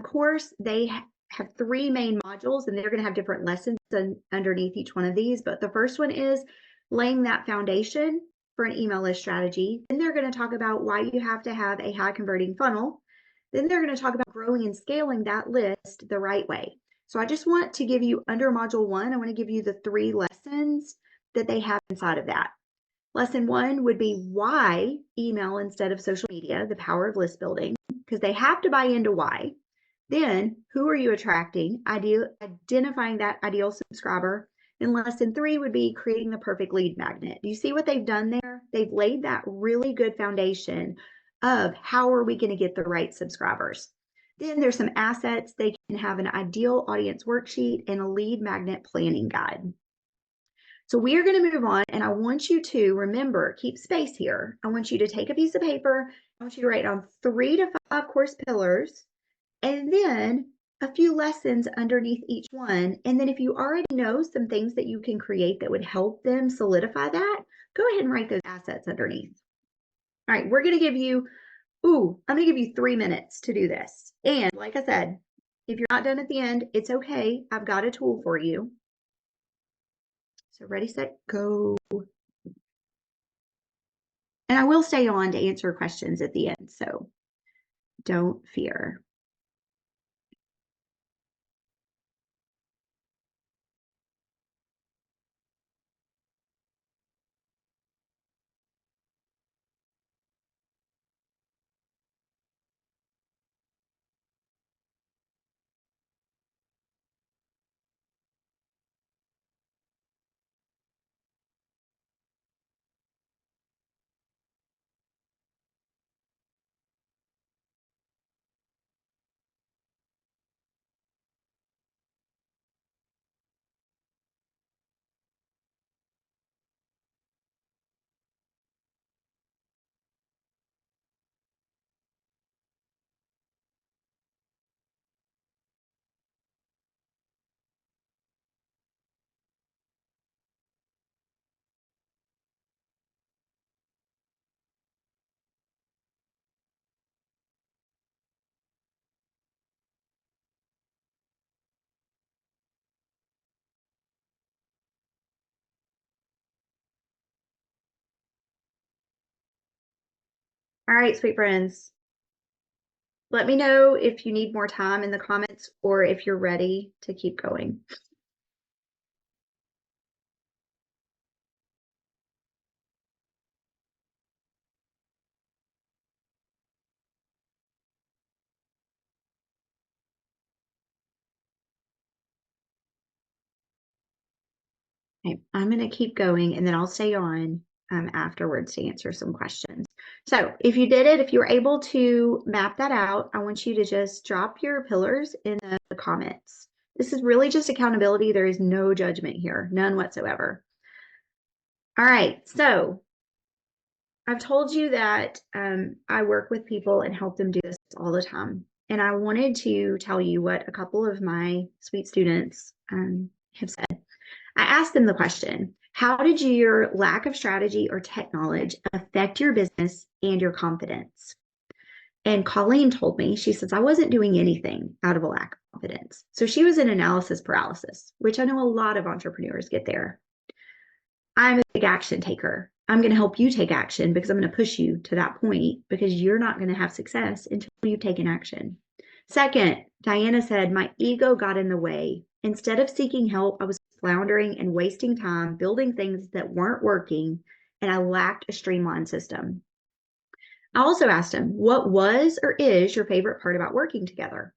course, they have 3 main modules and they're going to have different lessons underneath each one of these. But the first one is laying that foundation for an email list strategy. Then they're going to talk about why you have to have a high converting funnel. Then they're going to talk about growing and scaling that list the right way. So I just want to give you under module 1, I want to give you the 3 lessons that they have inside of that. Lesson 1 would be why email instead of social media, the power of list building, because they have to buy into why. Then who are you attracting? Identifying that ideal subscriber. And lesson 3 would be creating the perfect lead magnet. Do you see what they've done there? They've laid that really good foundation of how are we going to get the right subscribers. Then there's some assets. They can have an ideal audience worksheet and a lead magnet planning guide. So we are going to move on, and I want you to remember, keep space here. I want you to take a piece of paper. I want you to write down 3 to 5 course pillars, and then a few lessons underneath each one. And then if you already know some things that you can create that would help them solidify that, go ahead and write those assets underneath. All right, we're going to give you, I'm going to give you 3 minutes to do this. And like I said, if you're not done at the end, it's okay. I've got a tool for you. So ready, set, go. And I will stay on to answer questions at the end. So don't fear. All right, sweet friends. Let me know if you need more time in the comments or if you're ready to keep going. Okay, I'm going to keep going and then I'll stay on afterwards to answer some questions. So if you did it, if you were able to map that out, I want you to just drop your pillars in the comments. This is really just accountability. There is no judgment here, none whatsoever. All right, so I've told you that I work with people and help them do this all the time. And I wanted to tell you what a couple of my sweet students have said. I asked them the question, how did your lack of strategy or tech knowledge affect your business and your confidence? And Colleen told me, she says, I wasn't doing anything out of a lack of confidence. So she was in analysis paralysis, which I know a lot of entrepreneurs get there. I'm a big action taker. I'm going to help you take action because I'm going to push you to that point because you're not going to have success until you've taken action. Second, Diana said, my ego got in the way. Instead of seeking help, I was floundering and wasting time building things that weren't working, and I lacked a streamlined system. I also asked him, what was or is your favorite part about working together?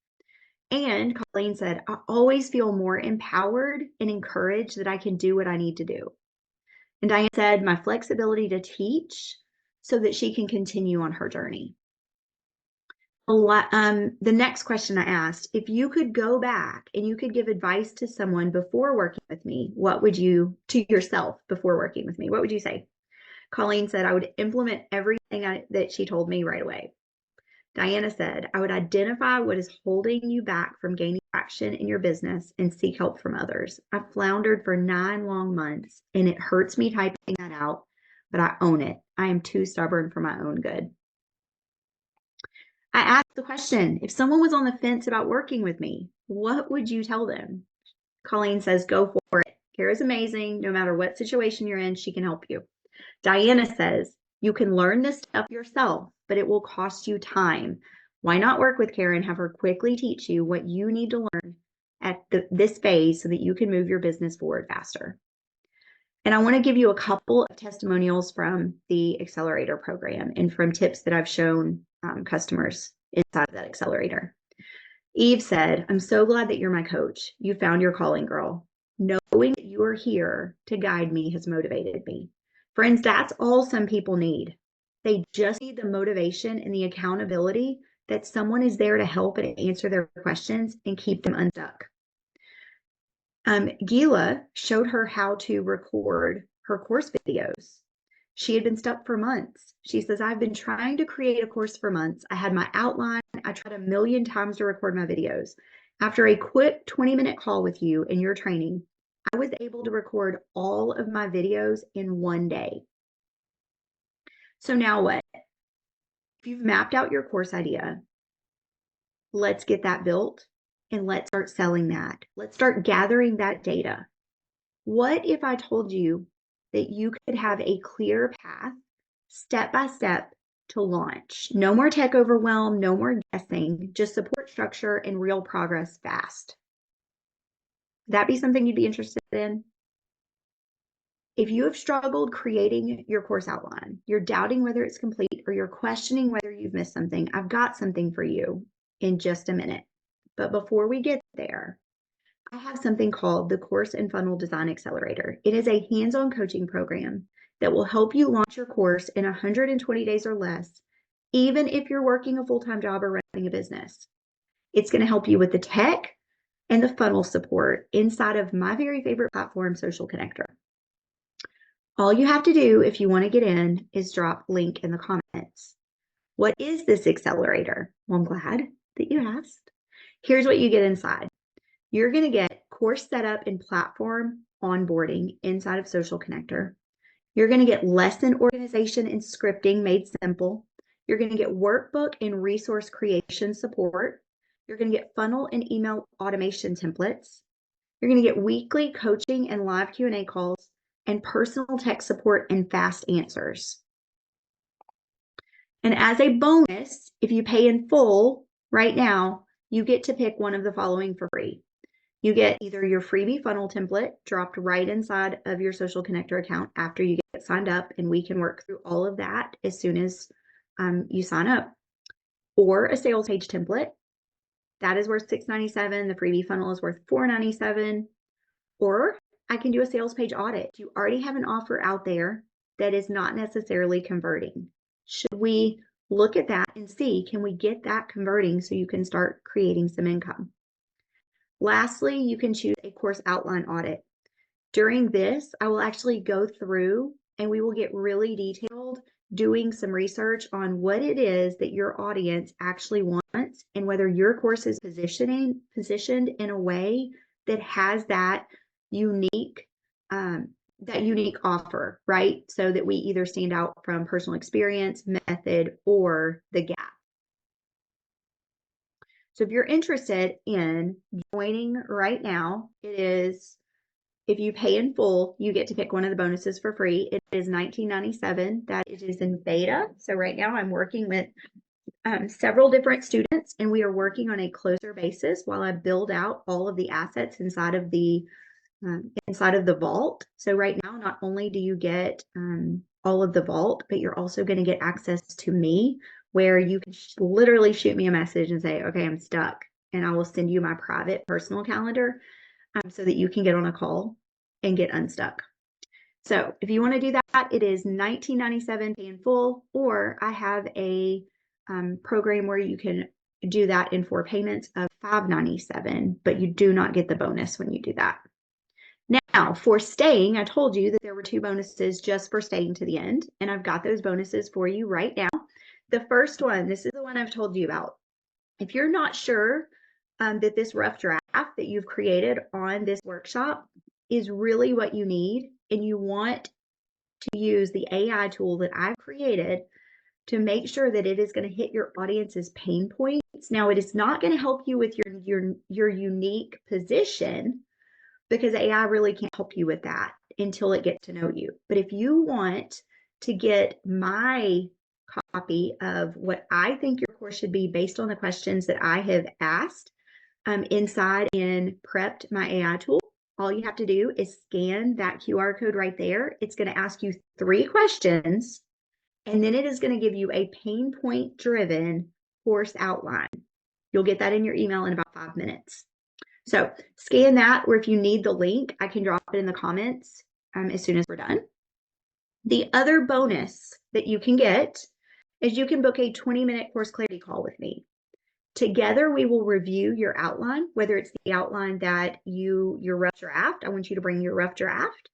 And Colleen said, I always feel more empowered and encouraged that I can do what I need to do. And Diane said, my flexibility to teach so that she can continue on her journey. The next question I asked, if you could go back and you could give advice to someone before working with me, what would you, to yourself before working with me, what would you say? Colleen said, I would implement everything that she told me right away. Diana said, I would identify what is holding you back from gaining traction in your business and seek help from others. I floundered for 9 long months and it hurts me typing that out, but I own it. I am too stubborn for my own good. I asked the question, if someone was on the fence about working with me, what would you tell them? Colleen says, go for it. Kara's amazing. No matter what situation you're in, she can help you. Diana says, you can learn this stuff yourself, but it will cost you time. Why not work with Kara and have her quickly teach you what you need to learn at this phase so that you can move your business forward faster? And I want to give you a couple of testimonials from the accelerator program and from tips that I've shown customers inside of that accelerator. Eve said, I'm so glad that you're my coach. You found your calling, girl. Knowing that you are here to guide me has motivated me. Friends, that's all some people need. They just need the motivation and the accountability that someone is there to help and answer their questions and keep them unstuck. Gila showed her how to record her course videos. She had been stuck for months. She says, I've been trying to create a course for months. I had my outline. I tried a million times to record my videos. After a quick 20-minute call with you in your training, I was able to record all of my videos in one day. So now what? If you've mapped out your course idea, let's get that built and let's start selling that. Let's start gathering that data. What if I told you that you could have a clear path, step by step, to launch. No more tech overwhelm, no more guessing, just support structure and real progress fast. Would that be something you'd be interested in? If you have struggled creating your course outline, you're doubting whether it's complete, or you're questioning whether you've missed something, I've got something for you in just a minute. But before we get there, I have something called the Course and Funnel Design Accelerator. It is a hands-on coaching program that will help you launch your course in 120 days or less, even if you're working a full-time job or running a business. It's going to help you with the tech and the funnel support inside of my very favorite platform, Social Connector. All you have to do if you want to get in is drop link in the comments. What is this accelerator? Well, I'm glad that you asked. Here's what you get inside. You're going to get course setup and platform onboarding inside of Social Connector. You're going to get lesson organization and scripting made simple. You're going to get workbook and resource creation support. You're going to get funnel and email automation templates. You're going to get weekly coaching and live Q&A calls and personal tech support and fast answers. And as a bonus, if you pay in full right now, you get to pick one of the following for free. You get either your freebie funnel template dropped right inside of your Social Connector account after you get signed up, and we can work through all of that as soon as you sign up, or a sales page template. That is worth $6.97. The freebie funnel is worth $4.97. Or I can do a sales page audit. You already have an offer out there that is not necessarily converting. Should we look at that and see, can we get that converting so you can start creating some income? Lastly, you can choose a course outline audit. During this, I will actually go through and we will get really detailed doing some research on what it is that your audience actually wants and whether your course is positioned in a way that has that unique offer, right? So that we either stand out from personal experience, method, or the gap. So if you're interested in joining right now, it is, if you pay in full, you get to pick one of the bonuses for free. It is $19.97. That it is in beta. So right now I'm working with several different students, and we are working on a closer basis while I build out all of the assets inside of the vault. So right now, not only do you get all of the vault, but you're also going to get access to me, where you can literally shoot me a message and say, okay, I'm stuck. And I will send you my private personal calendar so that you can get on a call and get unstuck. So if you want to do that, it is $19.97 pay in full, or I have a program where you can do that in 4 payments of $5.97, but you do not get the bonus when you do that. Now, for staying, I told you that there were 2 bonuses just for staying to the end, and I've got those bonuses for you right now. The first one, this is the one I've told you about. If you're not sure that this rough draft that you've created on this workshop is really what you need, and you want to use the AI tool that I've created to make sure that it is going to hit your audience's pain points. Now, it is not going to help you with your unique position, because AI really can't help you with that until it gets to know you. But if you want to get my copy of what I think your course should be based on the questions that I have asked inside and prepped my AI tool, all you have to do is scan that QR code right there. It's going to ask you 3 questions, and then it is going to give you a pain point driven course outline. You'll get that in your email in about 5 minutes. So scan that, or if you need the link, I can drop it in the comments as soon as we're done. The other bonus that you can get is you can book a 20-minute course clarity call with me. Together, we will review your outline, whether it's the outline that your rough draft. I want you to bring your rough draft,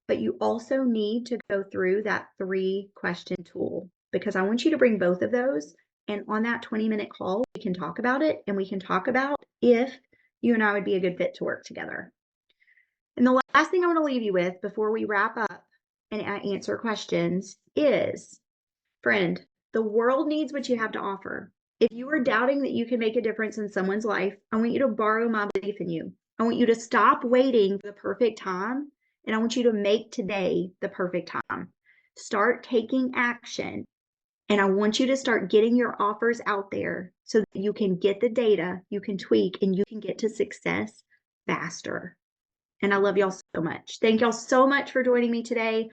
but you also need to go through that 3-question tool, because I want you to bring both of those. And on that 20-minute call, we can talk about it, and we can talk about if you and I would be a good fit to work together. And the last thing I want to leave you with before we wrap up and I answer questions is, friend, the world needs what you have to offer. If you are doubting that you can make a difference in someone's life, I want you to borrow my belief in you. I want you to stop waiting for the perfect time, and I want you to make today the perfect time. Start taking action And I want you to start getting your offers out there so that you can get the data, you can tweak, and you can get to success faster. And I love y'all so much. Thank y'all so much for joining me today.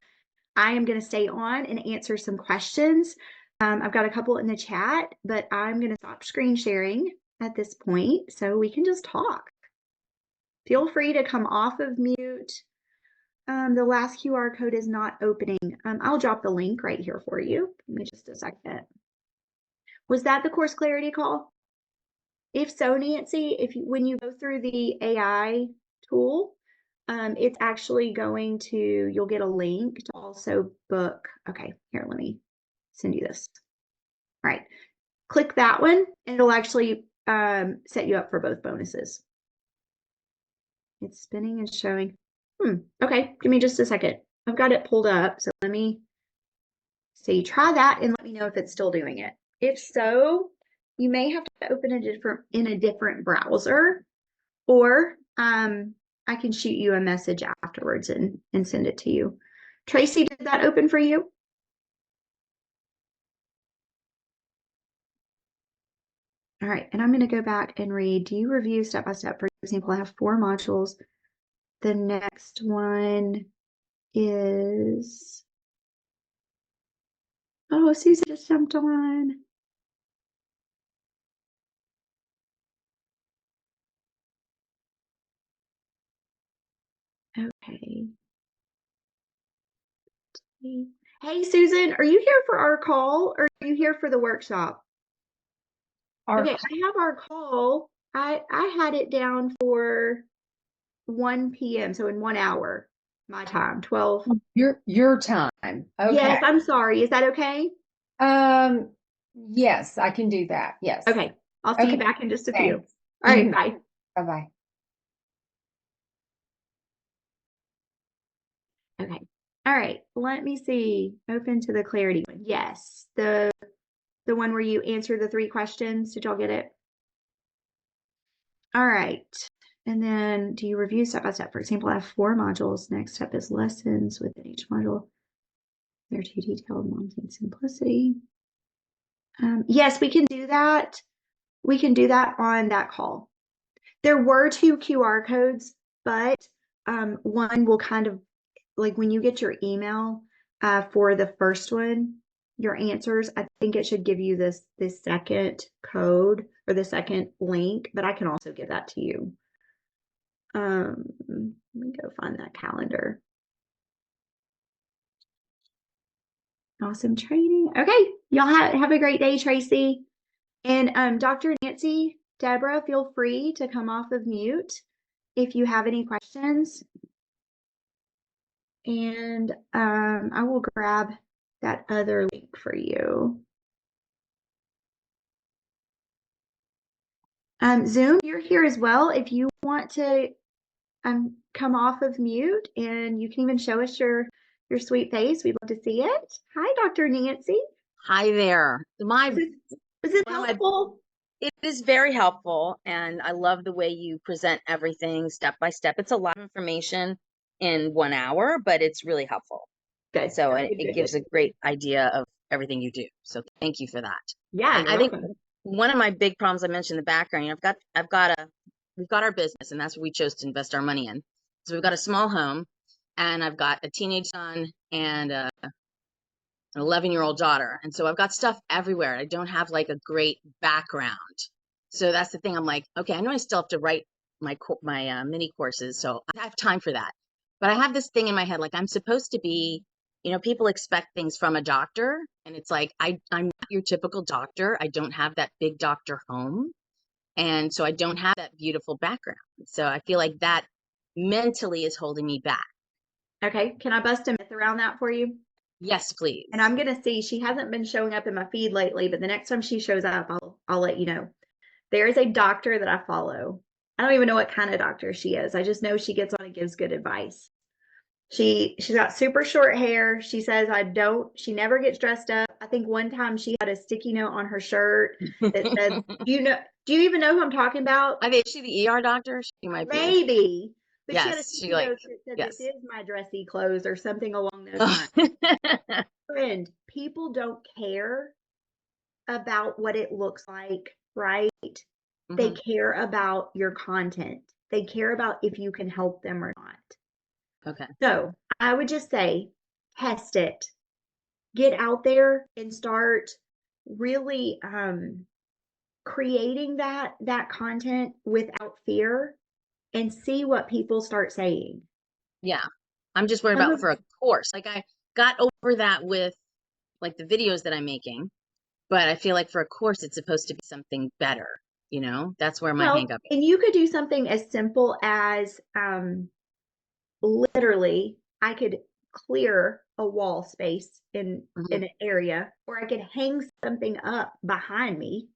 I am going to stay on and answer some questions. I've got a couple in the chat, but I'm going to stop screen sharing at this point so we can just talk. Feel free to come off of mute. The last QR code is not opening. I'll drop the link right here for you. Give me just a second. Was that the course clarity call? If so, Nancy, when you go through the AI tool, it's actually you'll get a link to also book. Okay, here, let me send you this. All right, click that one and it'll actually set you up for both bonuses. It's spinning and showing. Okay, give me just a second. I've got it pulled up, so let me see. Try that and let me know if it's still doing it. If so, you may have to open in a different browser, or I can shoot you a message afterwards and send it to you. Tracy, did that open for you? All right, and I'm going to go back and read. Do you review step by step? For example, I have 4 modules. The next one is, oh, Susan just jumped on. Okay. Hey, Susan, are you here for our call or are you here for the workshop? Okay, I have our call. I had it down for 1 p.m. So in 1 hour, my time, 12. Your time. Okay. Yes, I'm sorry. Is that okay? Yes, I can do that. Yes. Okay. I'll see you back in just a few. Thanks. All right, bye. Bye-bye. Okay. All right. Let me see. Open to the clarity one. Yes. The one where you answer the 3 questions. Did y'all get it? All right. And then do you review step by step? For example, I have 4 modules. Next step is lessons within each module. They're too detailed, wanting simplicity. Yes, we can do that. We can do that on that call. There were 2 QR codes, but one will kind of, like when you get your email for the first one, your answers, I think it should give you this second code or the second link, but I can also give that to you. Let me go find that calendar. Awesome training. Okay, y'all have a great day, Tracy. And Dr. Nancy, Deborah, feel free to come off of mute if you have any questions. And I will grab that other link for you. Zoom, you're here as well. If you want to come off of mute, and you can even show us your sweet face. We'd love to see it. Hi, Dr. Nancy. Hi there. Was it helpful? It is very helpful, and I love the way you present everything step by step. It's a lot of information in 1 hour, but it's really helpful. Good. So it gives a great idea of everything you do. So thank you for that. Yeah, I think one of my big problems I mentioned in the background, we've got our business, and that's what we chose to invest our money in. So we've got a small home, and I've got a teenage son and an 11-year-old daughter. And so I've got stuff everywhere. I don't have like a great background. So that's the thing. I'm like, okay, I know I still have to write my mini courses. So I have time for that. But I have this thing in my head, like I'm supposed to be, people expect things from a doctor. And it's like, I'm not your typical doctor. I don't have that big doctor home. And so I don't have that beautiful background. So I feel like that mentally is holding me back. Okay. Can I bust a myth around that for you? Yes, please. And I'm going to see, she hasn't been showing up in my feed lately, but the next time she shows up, I'll let you know. There is a doctor that I follow. I don't even know what kind of doctor she is. I just know she gets on and gives good advice. She's got super short hair. She says she never gets dressed up. I think one time she had a sticky note on her shirt that said, do you even know who I'm talking about? I think, is she the ER doctor? She might be. Maybe. But yes, she had a sticky note that said, yes. This is my dressy clothes or something along those lines. Friend, people don't care about what it looks like, right? They Mhm. care about your content. They care about if you can help them or not. Okay. So I would just say test it. Get out there and start really creating that content without fear and see what people start saying. Yeah. I'm just worried Some about of for a course. Like I got over that with like the videos that I'm making, but I feel like for a course, it's supposed to be something better. That's where my hang well, up is. and you could do something as simple as literally I could clear a wall space in Mhm. an area, or I could hang something up behind me,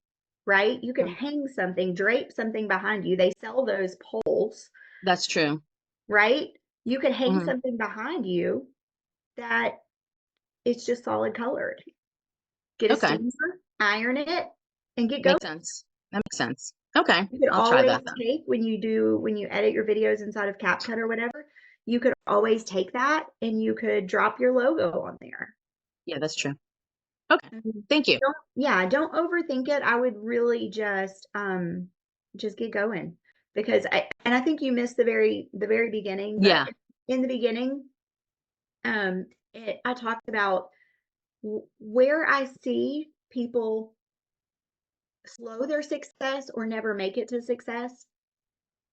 right? You could Mhm. hang something, drape something behind you. They sell those poles, That's true. right? You could hang Mhm. something behind you that it's just solid colored. Get a Okay. steamer, iron it, and get going. Makes sense. That makes sense. Okay. You could I'll try always that then. take when you edit your videos inside of CapCut or whatever, you could always take that and you could drop your logo on there. Yeah, that's true. Okay. Mhm. Thank you. Don't overthink it. I would really just get going because I think you missed the very beginning, but Yeah. in the beginning, I talked about where I see people slow their success or never make it to success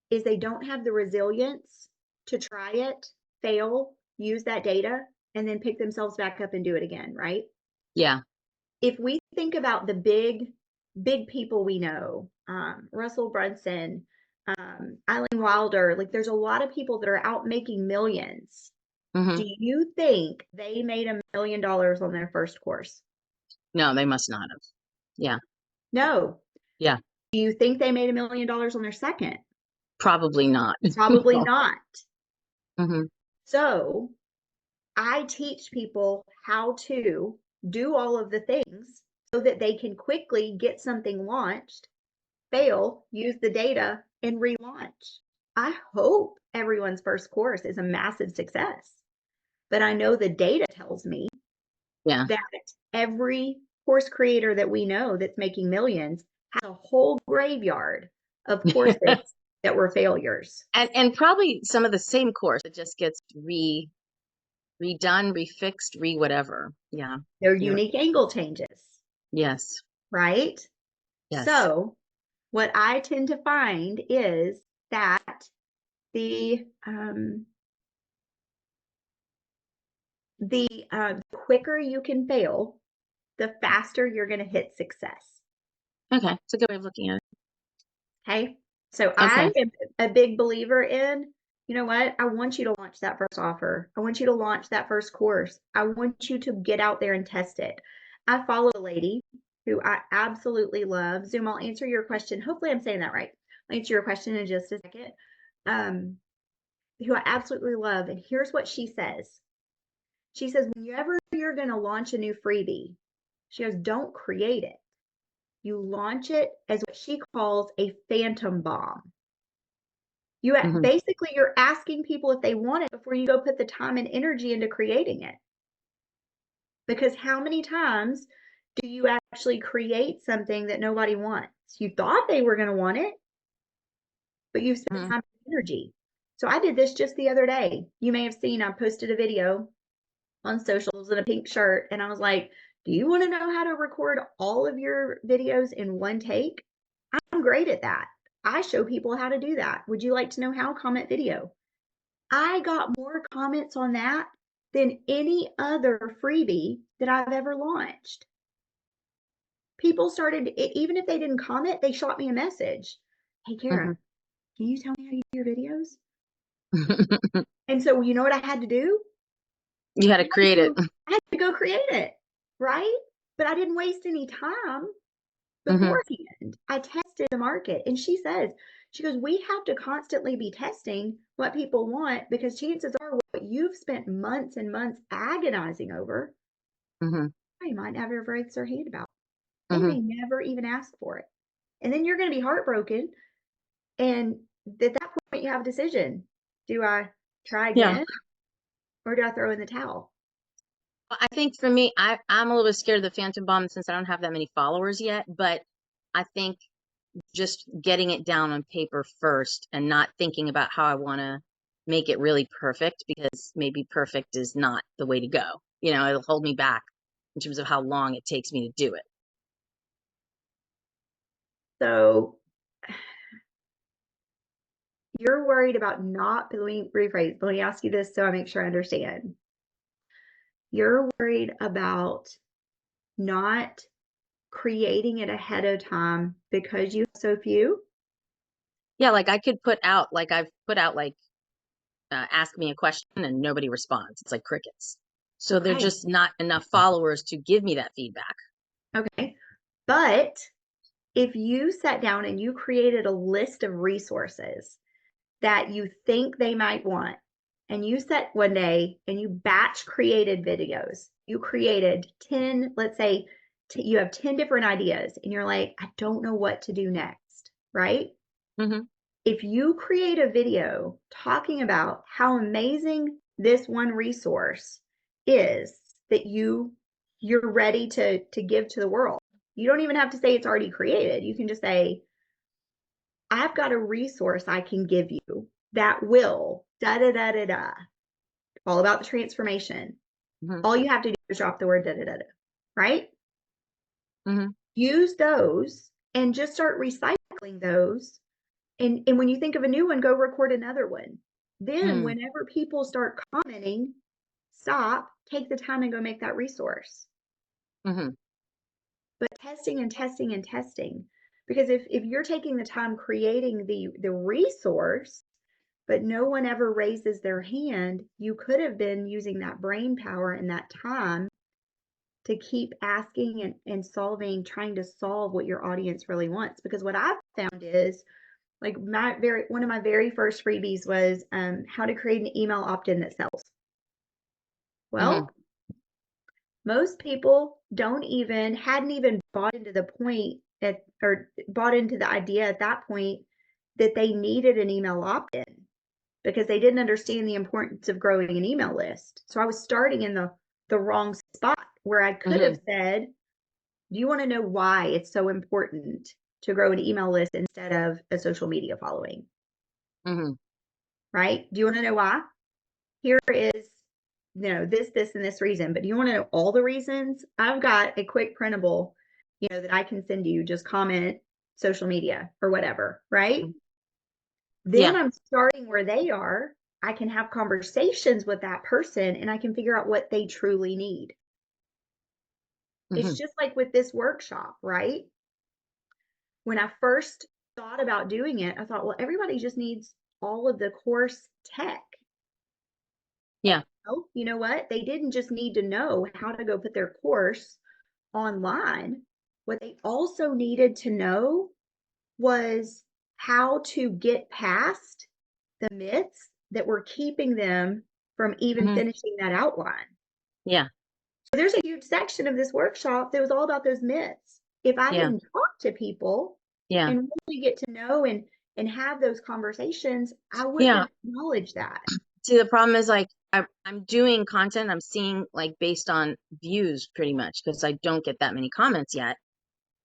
is they don't have the resilience to try it, fail, use that data, and then pick themselves back up and do it again, right? Yeah. If we think about the big people we know, Russell Brunson, Eileen Wilder, like there's a lot of people that are out making millions. Hmm. Do you think they made $1 million on their first course? No, they must not have. Yeah. No. Yeah. Do you think they made $1 million on their second? Probably not. Probably No. not. Hmm. So I teach people how to do all of the things so that they can quickly get something launched, fail, use the data, and relaunch. I hope everyone's first course is a massive success, but I know the data tells me Yeah. that every course creator that we know that's making millions has a whole graveyard of courses that were failures. And probably some of the same course. It just gets redone, refixed, whatever. Yeah. Their You're unique angle changes, yes. right? Yes. So what I tend to find is that the quicker you can fail, the faster you're going to hit success. Okay. It's a good way of looking at Okay. So it. Okay. I am a big believer in, you know what? I want you to launch that first offer. I want you to launch that first course. I want you to get out there and test it. I follow a lady who I absolutely love. Zoom, I'll answer your question. Hopefully I'm saying that right. I'll answer your question in just a second. Who I absolutely love. And here's what she says. She says, whenever you're going to launch a new freebie, she goes, don't create it. You launch it as what she calls a phantom bomb. Hmm. Basically, you're asking people if they want it before you go put the time and energy into creating it. Because how many times do you actually create something that nobody wants? You thought they were going to want it, but you've spent Hmm. time and energy. So I did this just the other day. You may have seen I posted a video on socials in a pink shirt, and I was like, do you want to know how to record all of your videos in one take? I'm great at that. I show people how to do that. Would you like to know how? Comment video. I got more comments on that than any other freebie that I've ever launched. People started, even if they didn't comment, they shot me a message. Hey, Kara, Hmm. can you tell me how you do your videos? And so, you know what I had to do? You had to create it. I had to go create it, right? But I didn't waste any time Hmm. beforehand. I tested the market. And she says, she goes, we have to constantly be testing what people want because chances are what you've spent months and months agonizing over, Hmm. they might never have raised their hand about. They Hmm. may never even ask for it. And then you're going to be heartbroken. And at that point, you have a decision. Do I try Yeah. again or do I throw in the towel? I think for me, I'm a little bit scared of the phantom bomb since I don't have that many followers yet, but I think just getting it down on paper first and not thinking about how I want to make it really perfect, because maybe perfect is not the way to go. It'll hold me back in terms of how long it takes me to do it. So you're worried about not, let me rephrase, let me ask you this so I make sure I understand. You're worried about not creating it ahead of time because you have so few? Yeah, like I could put out, like I've put out, like ask me a question and nobody responds. It's like crickets. So they're Okay. just not enough followers to give me that feedback. Okay. But if you sat down and you created a list of resources that you think they might want, and you sat one day and you batch created videos, you created 10, let's say you have 10 different ideas, and you're like, I don't know what to do next, right? Mm-hmm. If you create a video talking about how amazing this one resource is that you're ready to give to the world, you don't even have to say it's already created. You can just say, I've got a resource I can give you that will da da da da da, all about the transformation. Mm-hmm. All you have to do is drop the word da da da da, right? Mm-hmm. Use those and just start recycling those. And when you think of a new one, go record another one. Then Mm-hmm. whenever people start commenting, stop, take the time and go make that resource. Mm-hmm. But testing and testing and testing. Because if you're taking the time creating the resource, but no one ever raises their hand, you could have been using that brain power and that time to keep asking and solving, trying to solve what your audience really wants. Because what I've found is, like, one of my very first freebies was how to create an email opt-in that sells. Mm-hmm. Well, most people hadn't even bought into the point or bought into the idea at that point that they needed an email opt-in, because they didn't understand the importance of growing an email list. So I was starting in the wrong spot, where I could have said, do you want to know why it's so important to grow an email list instead of a social media following? Mm-hmm. Right? Do you want to know why? Here is, this, and this reason. But do you want to know all the reasons? I've got a quick printable, that I can send you. Just comment social media or whatever, right? Then Yeah. I'm starting where they are. I can have conversations with that person and I can figure out what they truly need. Mm-hmm. It's just like with this workshop, right? When I first thought about doing it, I thought, well, everybody just needs all of the course tech. Yeah. Oh, you know what? They didn't just need to know how to go put their course online. What they also needed to know was how to get past the myths that were keeping them from even Mm-hmm. finishing that outline. Yeah. So there's a huge section of this workshop that was all about those myths. If I Yeah. didn't talk to people Yeah. and really get to know and have those conversations, I wouldn't Yeah. have acknowledged that. See, the problem is, like, I'm doing content. I'm seeing, like, based on views pretty much, because I don't get that many comments yet,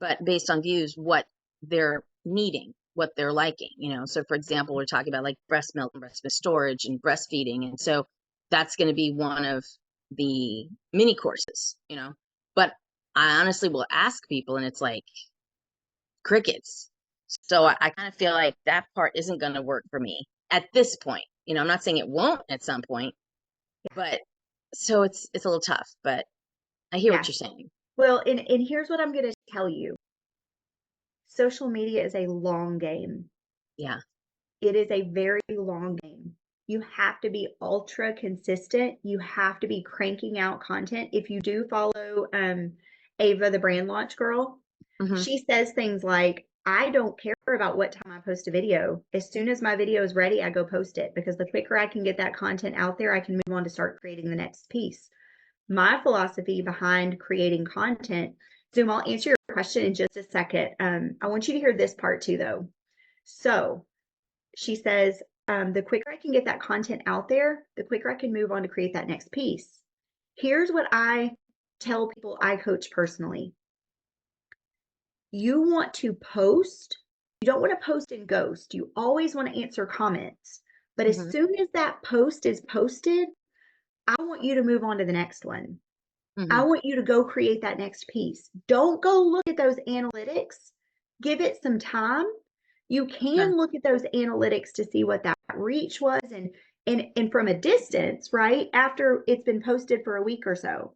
but based on views, what they're needing, what they're liking, So for example, we're talking about like breast milk and breast milk storage and breastfeeding. And so that's going to be one of the mini courses, but I honestly will ask people and it's like crickets. So I kind of feel like that part isn't going to work for me at this point. I'm not saying it won't at some point, but so it's a little tough, but I hear Yeah. what you're saying. Well, and here's what I'm going to tell you. Social media is a long game. Yeah. It is a very long game. You have to be ultra consistent. You have to be cranking out content. If you do follow Ava, the brand launch girl, Mm-hmm. she says things like, I don't care about what time I post a video. As soon as my video is ready, I go post it, because the quicker I can get that content out there, I can move on to start creating the next piece. My philosophy behind creating content, Zoom, I'll answer your question in just a second. I want you to hear this part too, though. So she says, the quicker I can get that content out there, the quicker I can move on to create that next piece. Here's what I tell people I coach personally. You want to post, you don't want to post and ghost. You always want to answer comments. But as Mhm. soon as that post is posted, I want you to move on to the next one. I Mhm. want you to go create that next piece. Don't go look at those analytics. Give it some time. You Okay. can look at those analytics to see what that reach was and from a distance, right? After it's been posted for a week or so.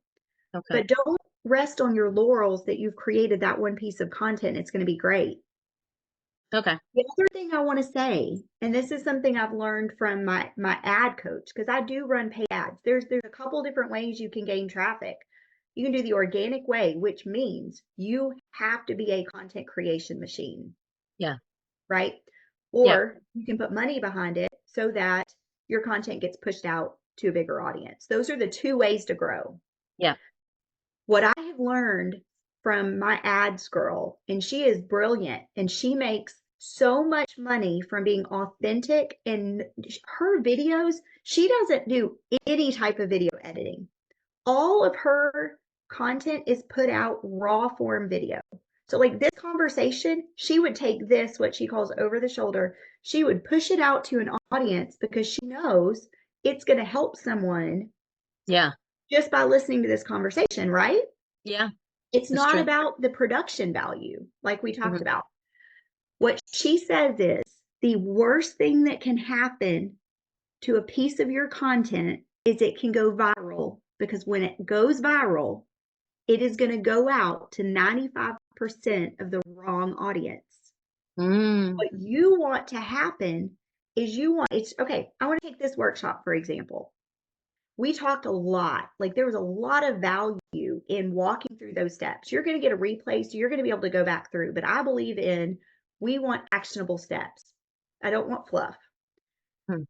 Okay. But don't rest on your laurels that you've created that one piece of content. It's going to be great. Okay. The other thing I want to say, and this is something I've learned from my ad coach, because I do run paid ads. There's a couple different ways you can gain traffic. You can do the organic way, which means you have to be a content creation machine, Yeah. right? Yep. Or you can put money behind it so that your content gets pushed out to a bigger audience. Those are the two ways to grow. Yeah. What I have learned from my ads girl, and she is brilliant, and she makes so much money from being authentic in her videos. She doesn't do any type of video editing. All of her content is put out raw form video. So like this conversation, she would take this, what she calls over the shoulder, she would push it out to an audience because she knows it's going to help someone Yeah. just by listening to this conversation, right? Yeah. It's That's not true. about the production value like we talked Mhm. about. What she says is the worst thing that can happen to a piece of your content is it can go viral, because when it goes viral, it is going to go out to 95% of the wrong audience. Mm. What you want to happen is it's okay. I want to take this workshop, for example. We talked a lot, like there was a lot of value in walking through those steps. You're going to get a replay, so you're going to be able to go back through. But I believe we want actionable steps. I don't want fluff. Hmm.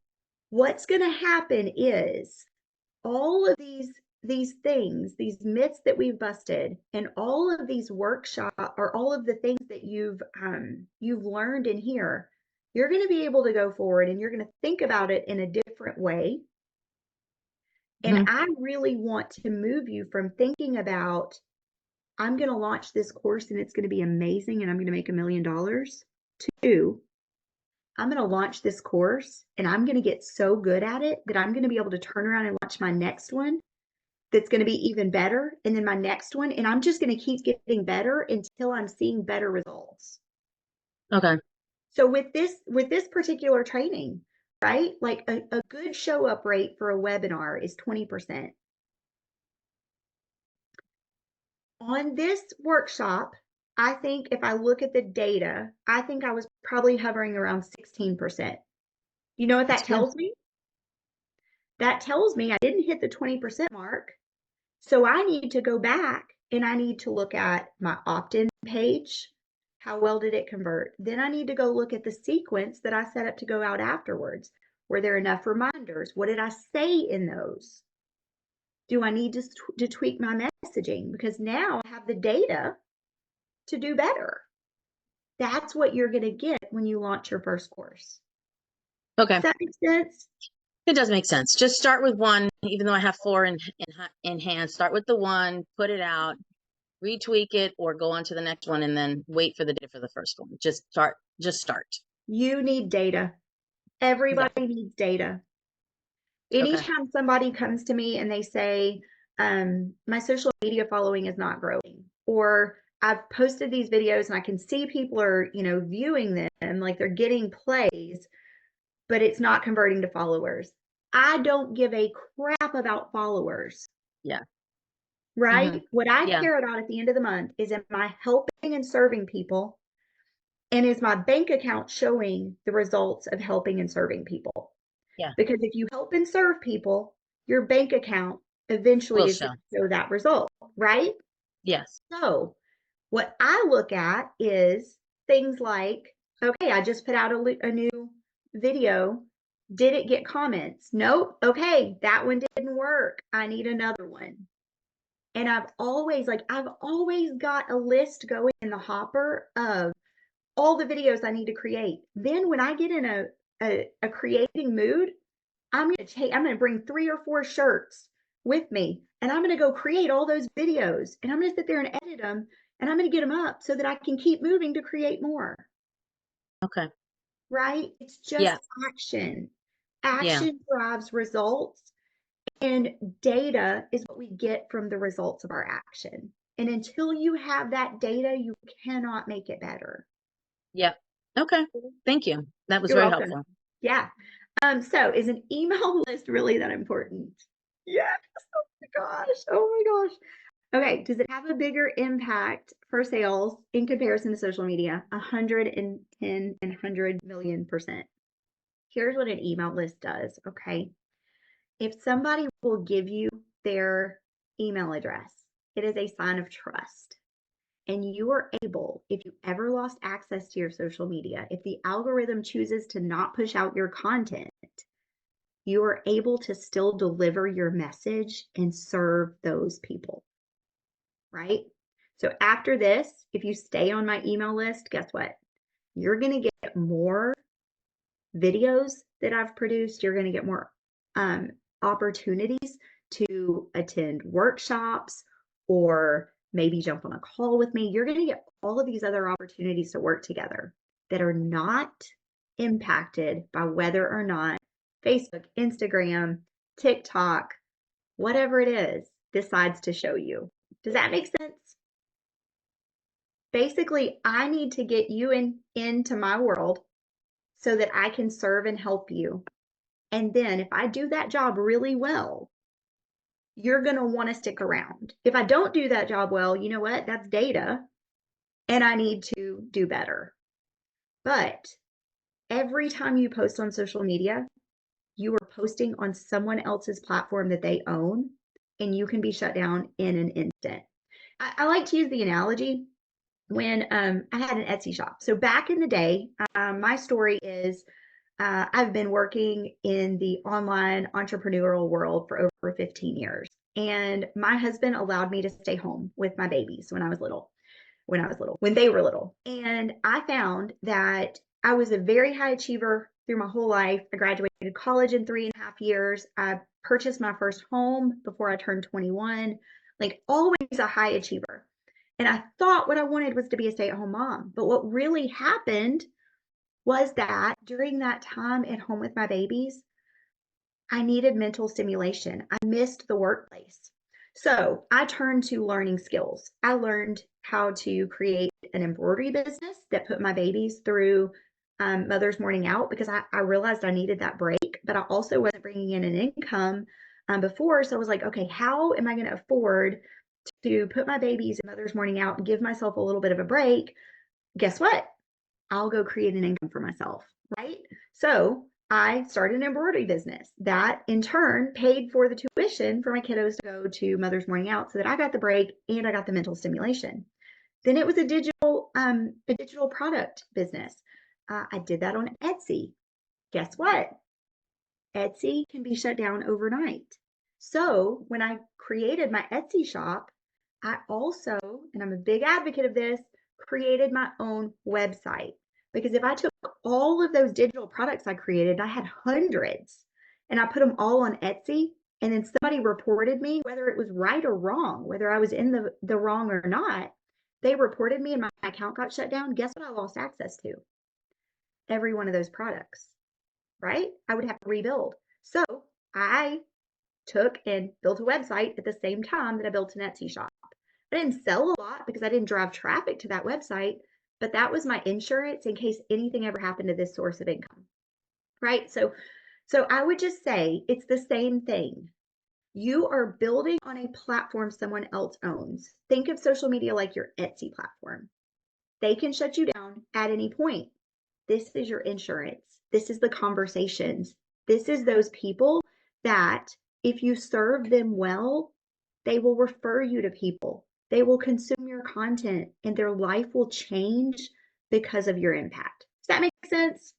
What's going to happen is all of these things, these myths that we've busted, and all of these workshops, or all of the things that you've learned in here, you're going to be able to go forward and you're going to think about it in a different way. And Mhm. I really want to move you from thinking about, I'm going to launch this course and it's going to be amazing and I'm going to make $1 million, to, I'm going to launch this course and I'm going to get so good at it that I'm going to be able to turn around and launch my next one that's going to be even better. And then my next one. And I'm just going to keep getting better until I'm seeing better results. Okay. So with this particular training, right? Like a good show up rate for a webinar is 20%. On this workshop, I think if I look at the data, I think I was probably hovering around 16%. You know what That's that good. tells me? That tells me I didn't hit the 20% mark. So I need to go back and I need to look at my opt-in page. How well did it convert? Then I need to go look at the sequence that I set up to go out afterwards. Were there enough reminders? What did I say in those? Do I need to tweak my messaging? Because now I have the data to do better. That's what you're going to get when you launch your first course. Okay. Does that make sense? It does make sense. Just start with one, even though I have four in hand. Start with the one, put it out, retweak it, or go on to the next one, and then wait for the data for the first one. Just start. Just start. You need data. Yeah. Everybody needs data. Okay. Anytime somebody comes to me and they say, my social media following is not growing, or I've posted these videos and I can see people are, viewing them, like they're getting plays, but it's not converting to followers. I don't give a crap about followers. Yeah. Right? Mhm. What I Yeah. care about at the end of the month is, am I helping and serving people? And is my bank account showing the results of helping and serving people? Yeah. Because if you help and serve people, your bank account eventually Will is show. going to show that result, right? Yes. So what I look at is things like, okay, I just put out a new video. Did it get comments? Nope. Okay, that one didn't work. I need another one. And I've always got a list going in the hopper of all the videos I need to create. Then when I get in a creating mood, I'm going to bring 3 or 4 shirts with me and I'm going to go create all those videos, and I'm going to sit there and edit them, and I'm going to get them up so that I can keep moving to create more. Okay. Right? It's just Yeah. action. Yeah. Action drives results, and data is what we get from the results of our action. And until you have that data, you cannot make it better. Yeah. Okay. Thank you. That was You're very welcome. helpful. Yeah. So is an email list really that important? Yes. Oh my gosh. Oh my gosh. Okay. Does it have a bigger impact for sales in comparison to social media? 110 and 100 million%. Here's what an email list does. Okay. If somebody will give you their email address, it is a sign of trust. And you are able, if you ever lost access to your social media, if the algorithm chooses to not push out your content, you are able to still deliver your message and serve those people, right? So after this, if you stay on my email list, guess what? You're going to get more videos that I've produced. You're going to get more opportunities to attend workshops or maybe jump on a call with me. You're going to get all of these other opportunities to work together that are not impacted by whether or not Facebook, Instagram, TikTok, whatever it is, decides to show you. Does that make sense? Basically, I need to get you into my world so that I can serve and help you. And then if I do that job really well, you're going to want to stick around. If I don't do that job well, you know what? That's data and I need to do better. But every time you post on social media, you are posting on someone else's platform that they own, and you can be shut down in an instant. I like to use the analogy when I had an Etsy shop. So back in the day, my story is I've been working in the online entrepreneurial world for over 15 years. And my husband allowed me to stay home with my babies when they were little. And I found that I was a very high achiever through my whole life. I graduated college in 3.5 years. I purchased my first home before I turned 21, like always a high achiever. And I thought what I wanted was to be a stay-at-home mom. But what really happened was that during that time at home with my babies, I needed mental stimulation. I missed the workplace. So I turned to learning skills. I learned how to create an embroidery business that put my babies through Mother's Morning Out because I realized I needed that break, but I also wasn't bringing in an income before. So I was like, okay, how am I going to afford to put my babies in Mother's Morning Out and give myself a little bit of a break? Guess what? I'll go create an income for myself, right? So I started an embroidery business that in turn paid for the tuition for my kiddos to go to Mother's Morning Out so that I got the break and I got the mental stimulation. Then it was a digital product business. I did that on Etsy. Guess what? Etsy can be shut down overnight. So when I created my Etsy shop, I also, and I'm a big advocate of this, created my own website. Because if I took all of those digital products I created, I had hundreds, and I put them all on Etsy, and then somebody reported me, whether it was right or wrong, whether I was in the wrong or not, they reported me and my account got shut down. Guess what I lost access to? Every one of those products, right? I would have to rebuild. So I took and built a website at the same time that I built an Etsy shop. I didn't sell a lot because I didn't drive traffic to that website, but that was my insurance in case anything ever happened to this source of income, right? So I would just say it's the same thing. You are building on a platform someone else owns. Think of social media like your Etsy platform. They can shut you down at any point. This is your insurance. This is the conversations. This is those people that if you serve them well, they will refer you to people. They will consume your content and their life will change because of your impact. Does that make sense?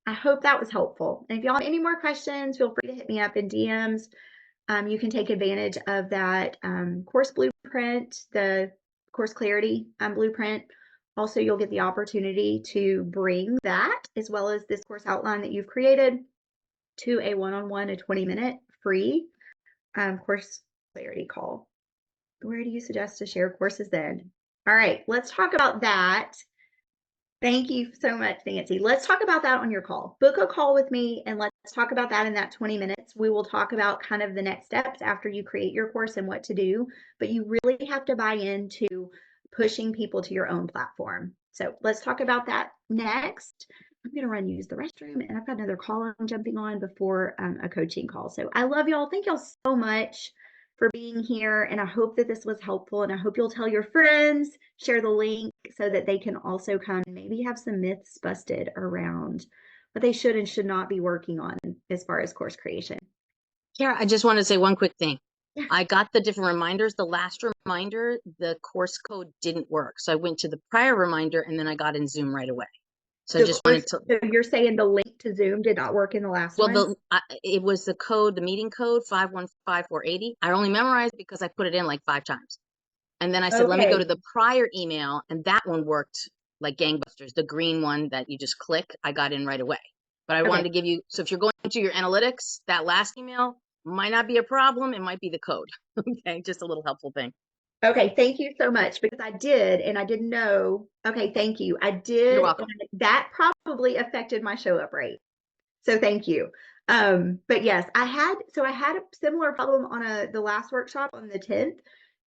I hope that was helpful. And if y'all have any more questions, feel free to hit me up in DMs. You can take advantage of that course blueprint, the course clarity blueprint. Also, you'll get the opportunity to bring that as well as this course outline that you've created to a one-on-one, a 20-minute free course clarity call. Where do you suggest to share courses then? All right, let's talk about that. Thank you so much, Nancy. Let's talk about that on your call. Book a call with me and let's talk about that in that 20 minutes. We will talk about kind of the next steps after you create your course and what to do, but you really have to buy into pushing people to your own platform. So let's talk about that next. I'm going to run use the restroom and I've got another call I'm jumping on before a coaching call. So I love y'all. Thank y'all so much for being here. And I hope that this was helpful. And I hope you'll tell your friends, share the link so that they can also come and maybe have some myths busted around what they should and should not be working on as far as course creation. Kara, I just want to say one quick thing. I got the different reminders. The last reminder, the course code didn't work. So I went to the prior reminder and then I got in Zoom right away. So I just wanted to. So you're saying the link to Zoom did not work in the last one? It was the code, the meeting code 515480. I only memorized because I put it in like 5 times. And then I said, let me go to the prior email, and that one worked like gangbusters. The green one that you just click, I got in right away. But I wanted to give you, so if you're going to your analytics, that last email might not be a problem. It might be the code. Okay, just a little helpful thing. Okay, thank you so much because I did and I didn't know. Okay, thank you. I did. You're welcome. That probably affected my show up rate. So thank you. But yes, I had a similar problem on the last workshop on the 10th,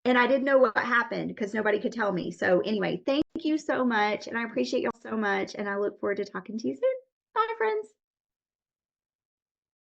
and I didn't know what happened because nobody could tell me. So anyway, thank you so much, and I appreciate y'all so much, and I look forward to talking to you soon. Bye, friends.